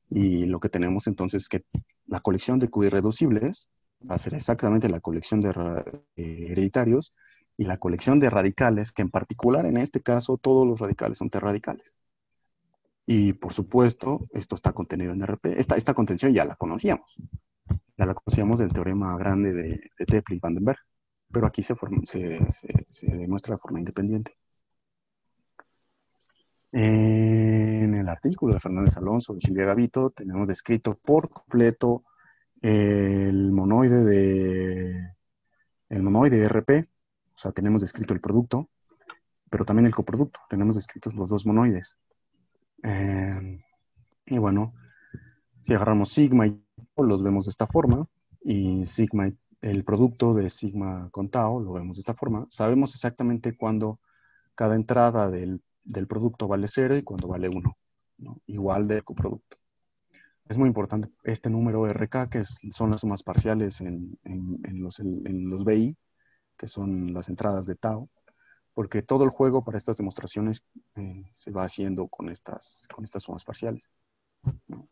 Y lo que tenemos entonces es que la colección de Q-irreducibles va a ser exactamente la colección de hereditarios y la colección de radicales, que en particular en este caso todos los radicales son T-radicales. Y por supuesto, esto está contenido en RP. Esta contención ya la conocíamos. Ya la conocíamos del teorema grande de Teplin-Vandenberg, pero aquí se demuestra de forma independiente. En el artículo de Fernández Alonso y Silvia Gavito tenemos descrito por completo el monoide de RP, o sea, tenemos descrito el producto, pero también el coproducto. Tenemos descritos los dos monoides. Y bueno, si agarramos sigma y los vemos de esta forma, y sigma, el producto de sigma con tau, lo vemos de esta forma, sabemos exactamente cuándo cada entrada del producto vale 0 y cuándo vale 1, ¿no? Igual del coproducto. Es muy importante este número RK, que son las sumas parciales en los BI, que son las entradas de tau, porque todo el juego para estas demostraciones se va haciendo con estas sumas parciales, ¿no?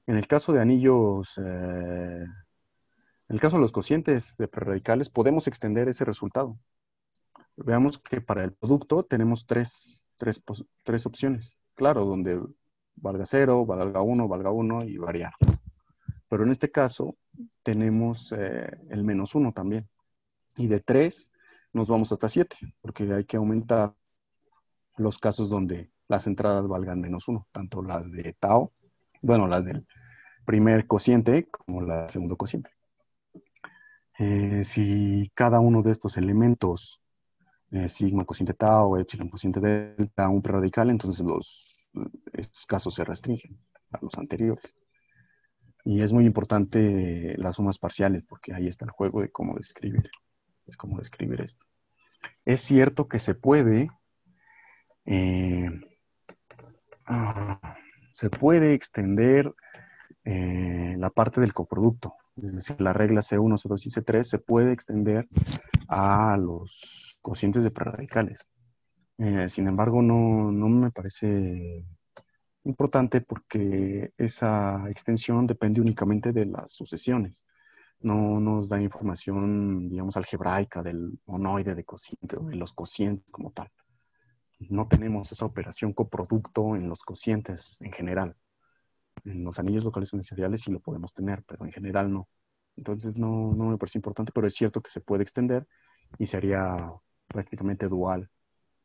En el caso de anillos, en el caso de los cocientes de preradicales, podemos extender ese resultado. Veamos que para el producto tenemos tres opciones. Claro, donde valga 0, valga 1 y variar. Pero en este caso tenemos el -1 también. Y de 3 nos vamos hasta 7, porque hay que aumentar los casos donde las entradas valgan -1, tanto las de tau, bueno, las del primer cociente como la del segundo cociente. Si cada uno de estos elementos, sigma cociente tau, epsilon cociente delta, un preradical, entonces estos casos se restringen a los anteriores. Y es muy importante las sumas parciales, porque ahí está el juego de cómo describir, esto. Es cierto que se puede extender la parte del coproducto. Es decir, la regla C1, C2 y C3 se puede extender a los cocientes de preradicales. Sin embargo, no me parece importante porque esa extensión depende únicamente de las sucesiones. No nos da información, digamos, algebraica del monoide de cociente o de los cocientes como tal. No tenemos esa operación coproducto en los cocientes en general. En los anillos locales sensoriales sí lo podemos tener, pero en general no. Entonces no me parece importante, pero es cierto que se puede extender y sería prácticamente dual,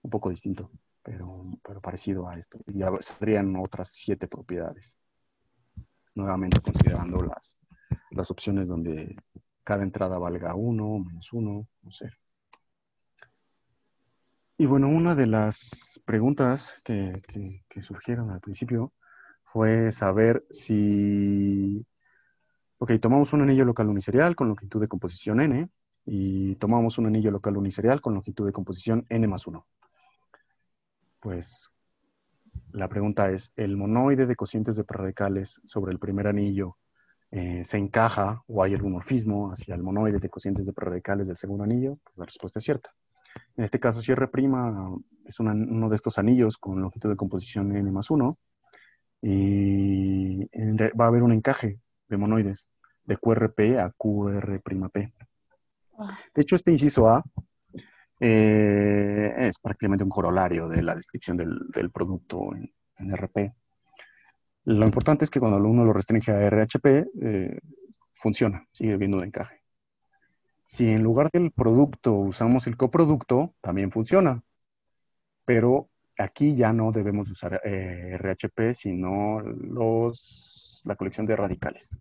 un poco distinto, pero parecido a esto. Y ya saldrían otras 7 propiedades. Nuevamente considerando las opciones donde cada entrada valga 1, -1, no sé. Y bueno, una de las preguntas que surgieron al principio fue saber si, ok, tomamos un anillo local uniserial con longitud de composición n y tomamos un anillo local uniserial con longitud de composición n+1. Pues la pregunta es, ¿el monoide de cocientes de preradicales sobre el primer anillo se encaja o hay algún morfismo hacia el monoide de cocientes de preradicales del segundo anillo? Pues la respuesta es cierta. En este caso, si R' es uno de estos anillos con longitud de composición n+1 y va a haber un encaje de monoides de QRP a QR'P. De hecho, este inciso A es prácticamente un corolario de la descripción del producto en RP. Lo importante es que cuando uno lo restringe a RHP, funciona, sigue habiendo un encaje. Si en lugar del producto usamos el coproducto, también funciona. Pero aquí ya no debemos usar RHP, sino la colección de radicales.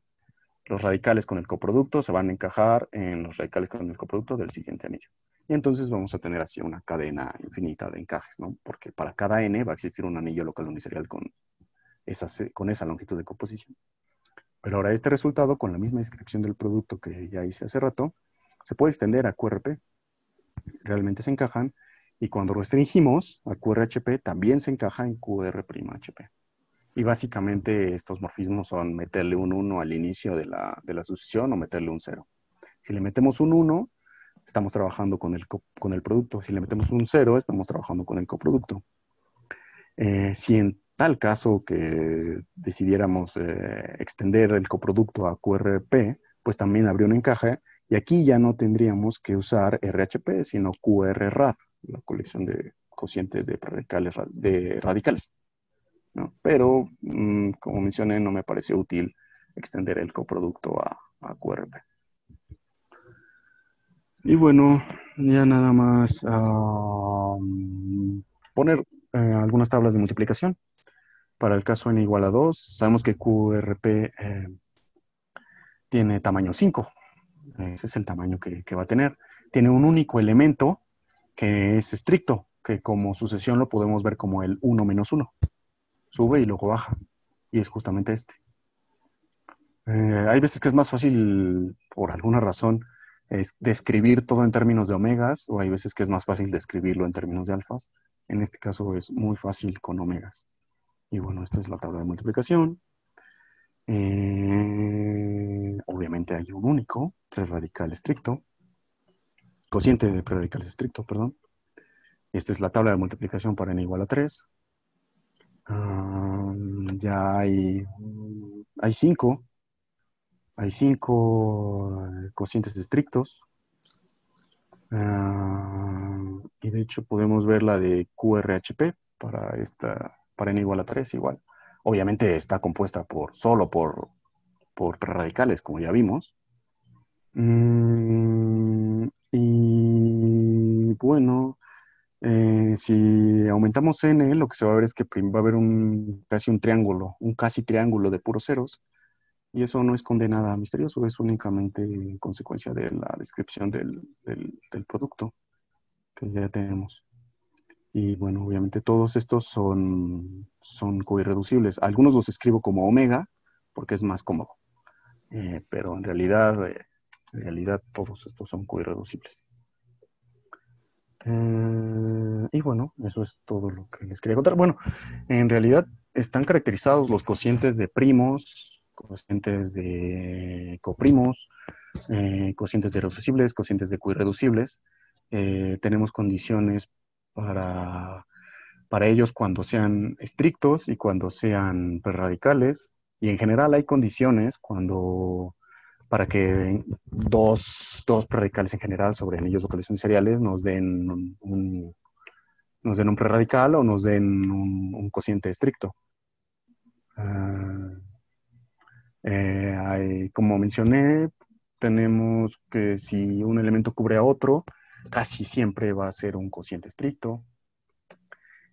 Los radicales con el coproducto se van a encajar en los radicales con el coproducto del siguiente anillo. Y entonces vamos a tener así una cadena infinita de encajes, ¿no? Porque para cada n va a existir un anillo local uniserial con esa longitud de composición. Pero ahora este resultado, con la misma descripción del producto que ya hice hace rato, se puede extender a QRP. Realmente se encajan, y cuando restringimos a QRHP, también se encaja en QR'HP. Y básicamente estos morfismos son meterle un 1 al inicio de la sucesión o meterle un 0. Si le metemos un 1, estamos trabajando con el producto. Si le metemos un 0, estamos trabajando con el coproducto. Si en tal caso que decidiéramos extender el coproducto a QRP, pues también habría un encaje, y aquí ya no tendríamos que usar RHP, sino QRRAD, la colección de cocientes de radicales, ¿no? Pero, como mencioné, no me pareció útil extender el coproducto a QRP. Y bueno, ya nada más poner algunas tablas de multiplicación. Para el caso n igual a 2, sabemos que QRP tiene tamaño 5. Ese es el tamaño que va a tener. Tiene un único elemento que es estricto, que como sucesión lo podemos ver como el 1 menos 1. Sube y luego baja. Y es justamente este. Hay veces que es más fácil, por alguna razón, describir todo en términos de omegas, o hay veces que es más fácil describirlo en términos de alfas. En este caso es muy fácil con omegas. Y bueno, esta es la tabla de multiplicación. Obviamente hay un único preradical estricto, cociente de preradical estricto, perdón. Esta es la tabla de multiplicación para n igual a 3. Ya hay cinco. Hay cinco cocientes estrictos. Y de hecho podemos ver la de QRHP para n igual a 3 igual. Obviamente está compuesta solo por prerradicales, como ya vimos. Y bueno, si aumentamos n, lo que se va a ver es que va a haber casi un triángulo, un casi triángulo de puros ceros. Y eso no esconde nada misterioso, es únicamente consecuencia de la descripción del producto que ya tenemos. Y bueno, obviamente todos estos son coirreducibles. Algunos los escribo como omega porque es más cómodo. Pero en realidad todos estos son coirreducibles. Y bueno, eso es todo lo que les quería contar. Bueno, en realidad están caracterizados los cocientes de primos, cocientes de coprimos, cocientes de reducibles, cocientes de coirreducibles. Tenemos condiciones para ellos cuando sean estrictos y cuando sean radicales. Y en general hay condiciones para que dos radicales en general sobre anillos locales seriales nos den un preradical o nos den un cociente estricto. Como mencioné, tenemos que si un elemento cubre a otro, casi siempre va a ser un cociente estricto.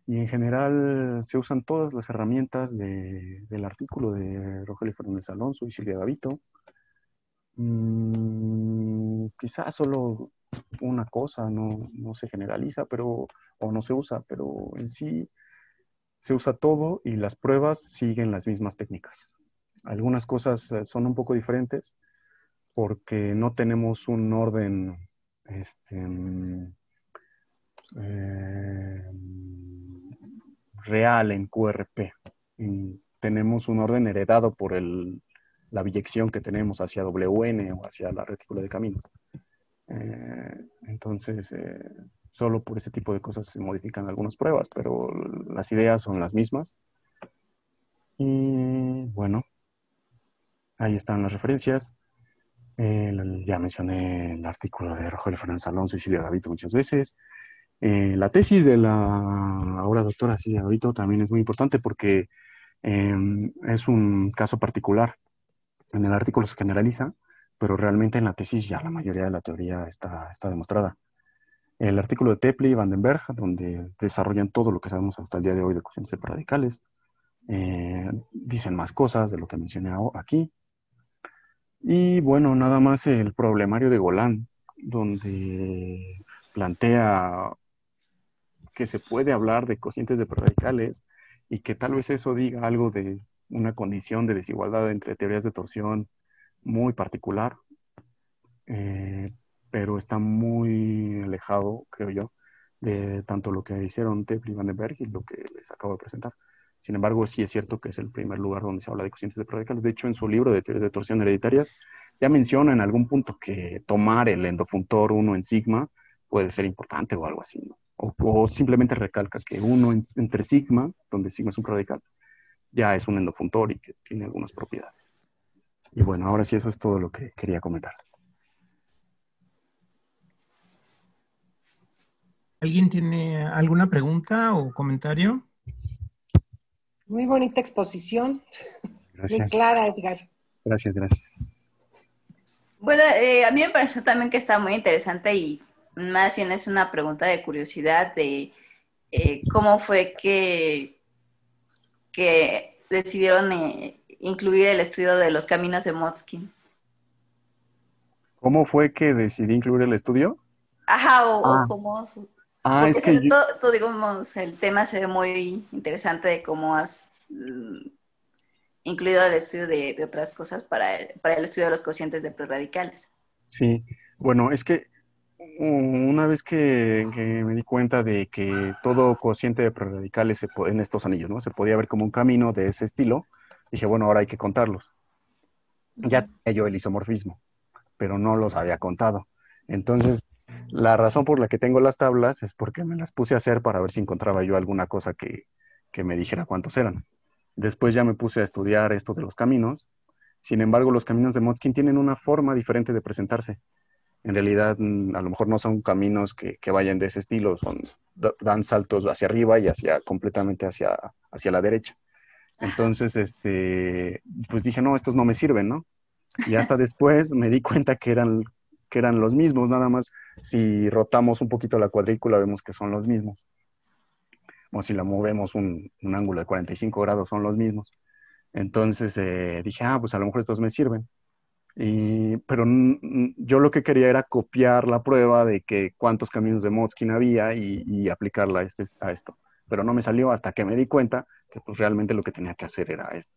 Y en general se usan todas las herramientas del artículo de Rogelio Fernández Alonso y Silvia Gavito. Quizás solo una cosa no se generaliza, o no se usa, pero en sí se usa todo y las pruebas siguen las mismas técnicas. Algunas cosas son un poco diferentes porque no tenemos un orden eh, real en QRP. Tenemos un orden heredado por la biyección que tenemos hacia WN o hacia la retícula de camino. Entonces, solo por ese tipo de cosas se modifican algunas pruebas, pero las ideas son las mismas. Y bueno, ahí están las referencias. Ya mencioné el artículo de Rogelio Fernández Alonso y Silvia Gavito muchas veces. La tesis de la ahora doctora Silvia Gavito también es muy importante porque es un caso particular. En el artículo se generaliza, pero realmente en la tesis ya la mayoría de la teoría está demostrada. El artículo de Tepley y Vandenberg, donde desarrollan todo lo que sabemos hasta el día de hoy de cocientes radicales, dicen más cosas de lo que mencioné aquí. Y bueno, nada más el problemario de Golan, donde plantea que se puede hablar de cocientes de radicales y que tal vez eso diga algo de una condición de desigualdad entre teorías de torsión muy particular, pero está muy alejado, creo yo, de tanto lo que hicieron Tepley y Vandenberg y lo que les acabo de presentar. Sin embargo, sí es cierto que es el primer lugar donde se habla de cocientes de radicales. De hecho, en su libro de teorías de torsión hereditarias, ya menciona en algún punto que tomar el endofuntor 1 en sigma puede ser importante o algo así, ¿no? O simplemente recalca que uno entre sigma, donde sigma es un radical, ya es un endofuntor y que tiene algunas propiedades. Y bueno, ahora sí, eso es todo lo que quería comentar. ¿Alguien tiene alguna pregunta o comentario? Muy bonita exposición, muy Gracias. clara, Edgar. Gracias, gracias. Bueno, a mí me parece también que está muy interesante y más bien es una pregunta de curiosidad de cómo fue que decidieron incluir el estudio de los caminos de Motzkin. ¿Cómo fue que decidí incluir el estudio? Ajá, Ah, o cómo... es Porque que yo, digamos, el tema se ve muy interesante de cómo has incluido el estudio de otras cosas para el estudio de los cocientes de prerradicales. Sí, bueno, es que una vez que me di cuenta de que todo cociente de prerradicales en estos anillos, ¿no? Se podía ver como un camino de ese estilo, dije, bueno, ahora hay que contarlos. Ya tenía yo el isomorfismo, pero no los había contado. Entonces, la razón por la que tengo las tablas es porque me las puse a hacer para ver si encontraba yo alguna cosa que me dijera cuántos eran. Después ya me puse a estudiar esto de los caminos. Sin embargo, los caminos de Motzkin tienen una forma diferente de presentarse. En realidad, a lo mejor no son caminos que vayan de ese estilo, dan saltos hacia arriba y completamente hacia la derecha. Entonces, pues dije, no, estos no me sirven, ¿no? Y hasta después me di cuenta que eran los mismos, nada más si rotamos un poquito la cuadrícula vemos que son los mismos. O si la movemos un ángulo de 45 grados son los mismos. Entonces dije, pues a lo mejor estos me sirven. Pero yo lo que quería era copiar la prueba de que cuántos caminos de Motzkin había y aplicarla a esto. Pero no me salió hasta que me di cuenta que pues realmente lo que tenía que hacer era esto.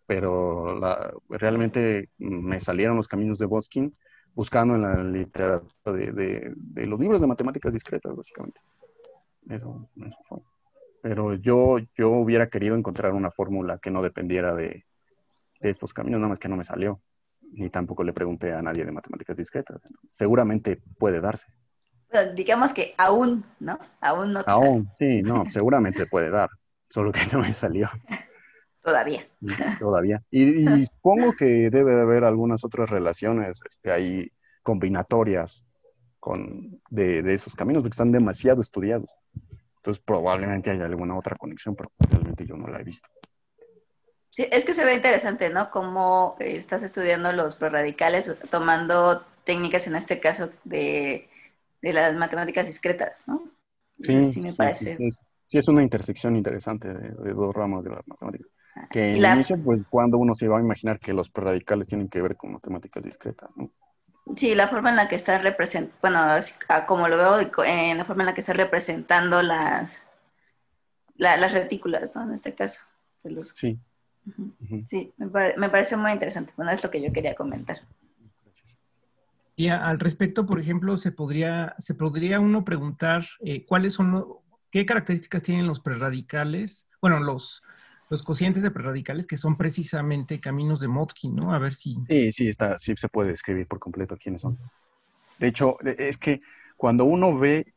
Pero realmente me salieron los caminos de Motzkin buscando en la literatura de los libros de matemáticas discretas, básicamente. Eso fue. Pero yo hubiera querido encontrar una fórmula que no dependiera de estos caminos, nada más que no me salió. Ni tampoco le pregunté a nadie de matemáticas discretas. Seguramente puede darse. Bueno, digamos que aún, ¿no? Aún no te sale. Aún, sí, no, seguramente puede dar. Solo que no me salió. Todavía. Sí, todavía. Y supongo que debe de haber algunas otras relaciones ahí combinatorias de esos caminos, porque están demasiado estudiados. Entonces probablemente haya alguna otra conexión, pero realmente yo no la he visto. Sí, es que se ve interesante, ¿no? Cómo estás estudiando los prerradicales, tomando técnicas, en este caso, de las matemáticas discretas, ¿no? Sí, Sí me sí, parece. sí, es una intersección interesante de dos ramas de las matemáticas. Que Y en inicio, pues, cuando uno se va a imaginar que los prerradicales tienen que ver con matemáticas discretas, ¿no? sí, la forma en la que estás representando, bueno, como lo veo, en la forma en la que estás representando las retículas, ¿no? En este caso. Sí. Uh-huh. Sí, me parece muy interesante. Bueno, es lo que yo quería comentar. Y al respecto, por ejemplo, se podría uno preguntar qué características tienen los prerradicales, bueno, los cocientes de prerradicales que son precisamente caminos de Motzkin, ¿no? A ver si... Sí se puede describir por completo quiénes son. De hecho, es que cuando uno ve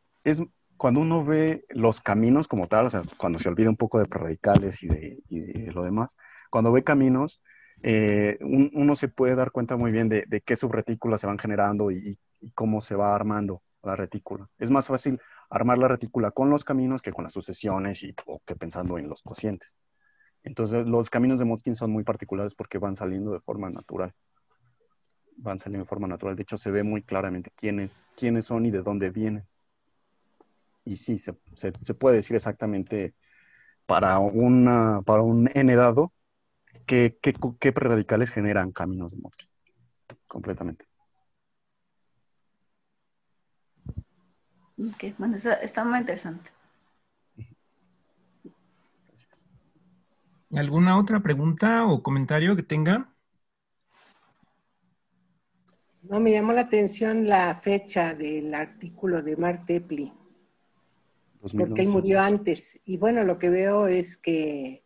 los caminos como tal, o sea, cuando se olvida un poco de prerradicales y de lo demás, cuando ve caminos, uno se puede dar cuenta muy bien de qué subretículas se van generando y cómo se va armando la retícula. Es más fácil armar la retícula con los caminos que con las sucesiones o que pensando en los cocientes. Entonces, los caminos de Motzkin son muy particulares porque van saliendo de forma natural. De hecho, se ve muy claramente quiénes son y de dónde vienen. Y sí, se puede decir exactamente para un n dado qué prerradicales generan caminos de Motzkin. Completamente. Ok, bueno, está muy interesante. ¿Alguna otra pregunta o comentario que tenga? No, me llamó la atención la fecha del artículo de Mark Tepley, porque él murió antes. Y bueno, lo que veo es que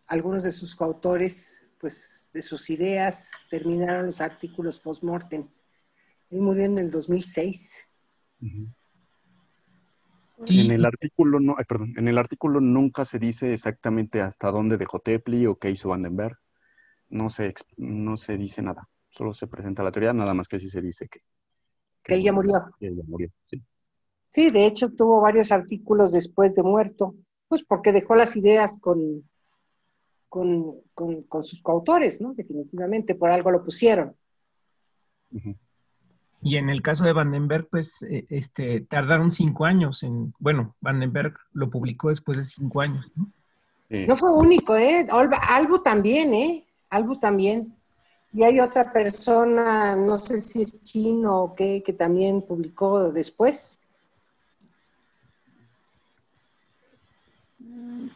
algunos de sus coautores, pues de sus ideas, terminaron los artículos post-mortem. Él murió en el 2006. Uh-huh. Sí. En el artículo nunca se dice exactamente hasta dónde dejó Tepley o qué hizo Vandenberg. No se dice nada. Solo se presenta la teoría, nada más que sí se dice que él ya murió. Que él ya murió, sí. Sí, de hecho tuvo varios artículos después de muerto, pues porque dejó las ideas con sus coautores, ¿no? Definitivamente, por algo lo pusieron. Uh-huh. Y en el caso de Vandenberg, pues, tardaron 5 años bueno, Vandenberg lo publicó después de 5 años, ¿no? Sí. No fue único, Albu también, Albu también. Y hay otra persona, no sé si es chino o qué, que también publicó después.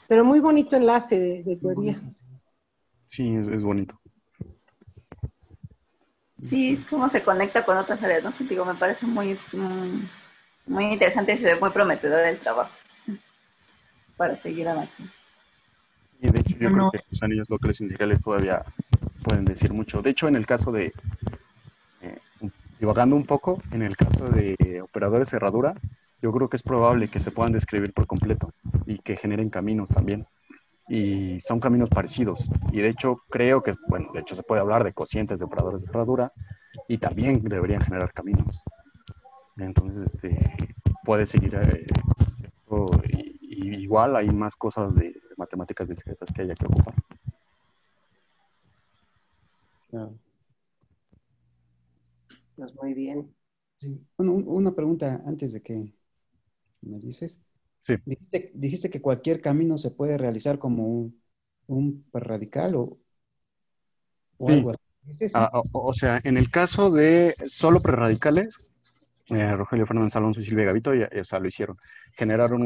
Pero muy bonito enlace de teoría. Sí, es bonito. Sí, cómo se conecta con otras áreas, ¿no? Sí, digo, me parece muy interesante y se ve muy prometedor el trabajo para seguir avanzando. Y de hecho yo creo Bueno, que los anillos locales integrales todavía pueden decir mucho. De hecho, en el caso de, eh, divagando un poco, en el caso de operadores de cerradura, yo creo que es probable que se puedan describir por completo y que generen caminos también. Y son caminos parecidos. Y de hecho creo que, bueno, de hecho se puede hablar de cocientes de operadores de cerradura y también deberían generar caminos. Entonces, puede seguir, y igual hay más cosas de matemáticas discretas que haya que ocupar. Claro. Pues muy bien. Sí. Bueno, una pregunta antes de que me dices. Sí. Dijiste que cualquier camino se puede realizar como un radical o Sí. algo así. ¿Viste? ¿Sí? O sea, en el caso de solo prerradicales, Rogelio Fernández Alonso y Silvia Gavito ya, o sea, lo hicieron. Generaron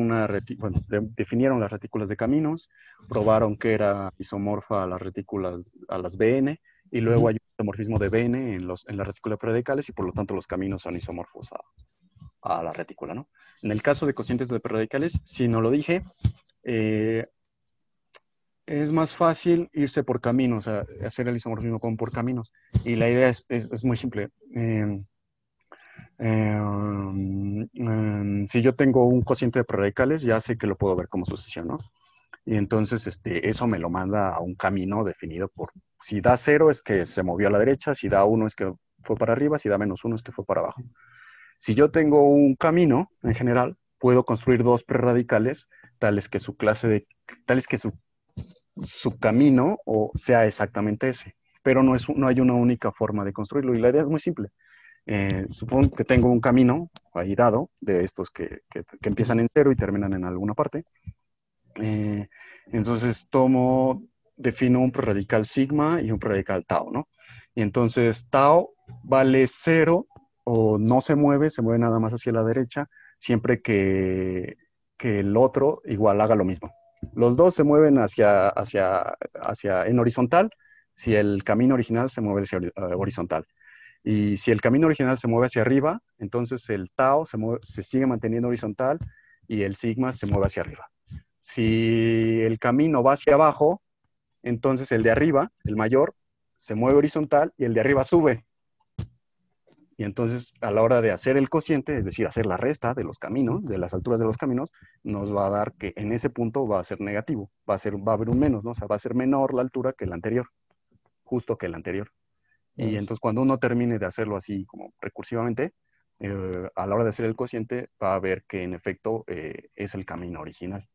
bueno, definieron las retículas de caminos, probaron que era isomorfa a las retículas, a las BN, y luego hay un isomorfismo de BN en las retículas prerradicales y por lo tanto los caminos son isomorfos a la retícula, ¿no? En el caso de cocientes de prerradicales, si no lo dije, es más fácil irse por caminos, o sea, hacer el isomorfismo como por caminos. Y la idea es muy simple. Si yo tengo un cociente de prerradicales, ya sé que lo puedo ver como sucesión, ¿no? Y entonces eso me lo manda a un camino definido por, si da 0 es que se movió a la derecha, si da 1 es que fue para arriba, si da -1 es que fue para abajo. Si yo tengo un camino, en general, puedo construir dos prerradicales tales que su camino o sea exactamente ese, pero no hay una única forma de construirlo y la idea es muy simple. Supongo que tengo un camino ahí dado de estos que empiezan en 0 y terminan en alguna parte. Eh, entonces defino un preradical sigma y un preradical tau, ¿no? Y entonces tau vale 0 o no se mueve nada más hacia la derecha, siempre que el otro igual haga lo mismo. Los dos se mueven en horizontal si el camino original se mueve hacia horizontal. Y si el camino original se mueve hacia arriba, entonces el tau se sigue manteniendo horizontal y el sigma se mueve hacia arriba. Si el camino va hacia abajo, entonces el de arriba, el mayor, se mueve horizontal y el de arriba sube. Y entonces a la hora de hacer el cociente, es decir, hacer la resta de los caminos, de las alturas de los caminos, nos va a dar que en ese punto va a ser negativo, va a haber un menos, ¿no? O sea, va a ser menor la altura que el anterior, justo que el anterior. Y entonces cuando uno termine de hacerlo así como recursivamente, a la hora de hacer el cociente va a ver que en efecto es el camino original.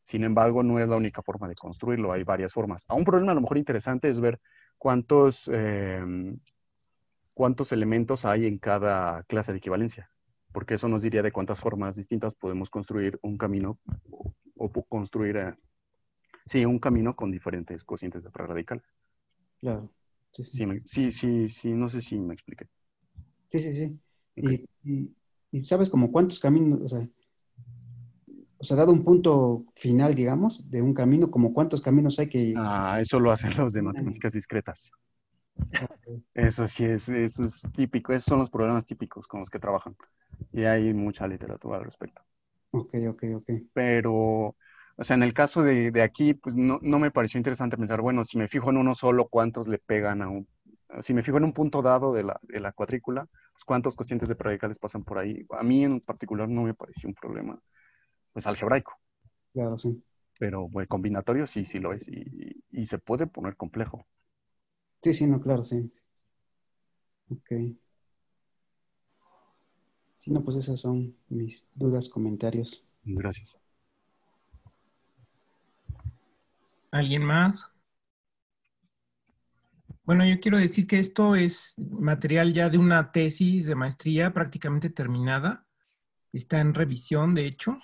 Sin embargo, no es la única forma de construirlo, hay varias formas. Un problema a lo mejor interesante es ver cuántos elementos hay en cada clase de equivalencia, porque eso nos diría de cuántas formas distintas podemos construir un camino o construir, un camino con diferentes cocientes de prerradicales. Claro. Sí, no sé si me expliqué. Sí. Okay. Y sabes como cuántos caminos, o sea, dado un punto final, digamos, de un camino, como cuántos caminos hay que... Eso lo hacen los de matemáticas discretas. Okay. Eso sí, eso es típico, esos son los problemas típicos con los que trabajan. Y hay mucha literatura al respecto. Ok. Pero, o sea, en el caso de aquí, pues no me pareció interesante pensar, bueno, si me fijo en uno solo, ¿cuántos le pegan a un... Si me fijo en un punto dado de la cuadrícula, pues cuántos cocientes de predicales pasan por ahí. A mí en particular no me pareció un problema, pues algebraico. Claro, sí. Pero el combinatorio sí lo es y se puede poner complejo. Sí, no, claro, sí. Ok. Sí, no, pues esas son mis dudas, comentarios. Gracias. ¿Alguien más? Bueno, yo quiero decir que esto es material ya de una tesis de maestría prácticamente terminada. Está en revisión, de hecho.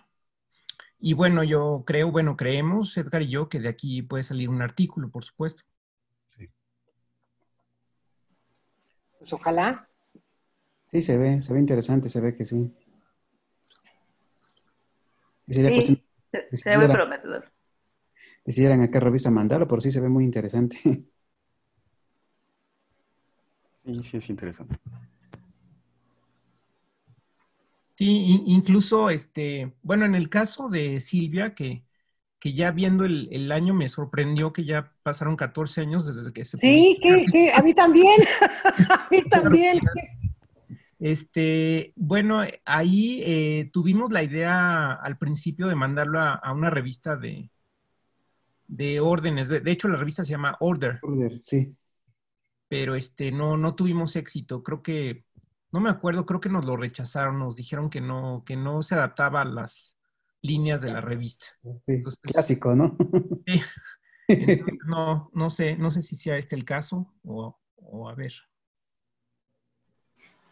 Y bueno, creemos, Edgar y yo, que de aquí puede salir un artículo, por supuesto. Sí. Pues ojalá. Sí, se ve interesante, se ve que sí. Sí, sería cuestión Sí, de se ve muy seguir prometedor. decidieran a qué revista mandarlo, pero sí se ve muy interesante. Sí, sí es interesante. Sí, incluso, bueno, en el caso de Silvia, que ya viendo el año me sorprendió que ya pasaron 14 años desde que se publicó. Sí, que a mí también, a mí también. Bueno, ahí tuvimos la idea al principio de mandarlo a una revista de órdenes. De hecho, la revista se llama Order, Sí. pero no tuvimos éxito. Creo que, no me acuerdo, creo que nos lo rechazaron, nos dijeron que no se adaptaba a las líneas de la revista. Sí, Entonces, clásico, ¿no? sí. Entonces, no sé si sea este el caso o a ver.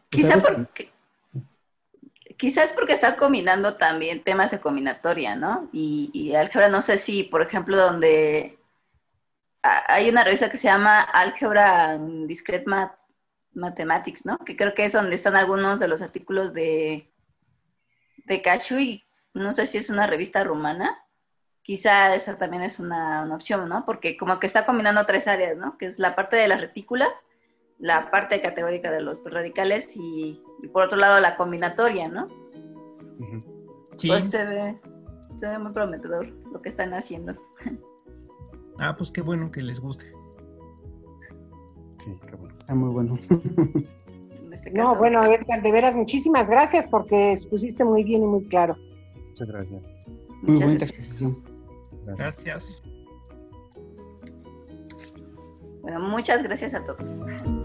Pues Quizás porque está combinando también temas de combinatoria, ¿no? Y álgebra, no sé si, por ejemplo, donde hay una revista que se llama Álgebra Discrete Mathematics, ¿no? Que creo que es donde están algunos de los artículos de Cacho, y no sé si es una revista rumana. Quizá esa también es una opción, ¿no? Porque como que está combinando tres áreas, ¿no? Que es la parte de la retícula, la parte categórica de los radicales y por otro lado la combinatoria, ¿no? Sí. Pues se ve muy prometedor lo que están haciendo. Ah, pues qué bueno que les guste. Sí, qué bueno. Está muy bueno. En este caso, No, bueno, Edgar, de veras, muchísimas gracias porque expusiste muy bien y muy claro. Muchas gracias. Muy muchas bonita gracias. exposición. Gracias. Bueno, muchas gracias a todos.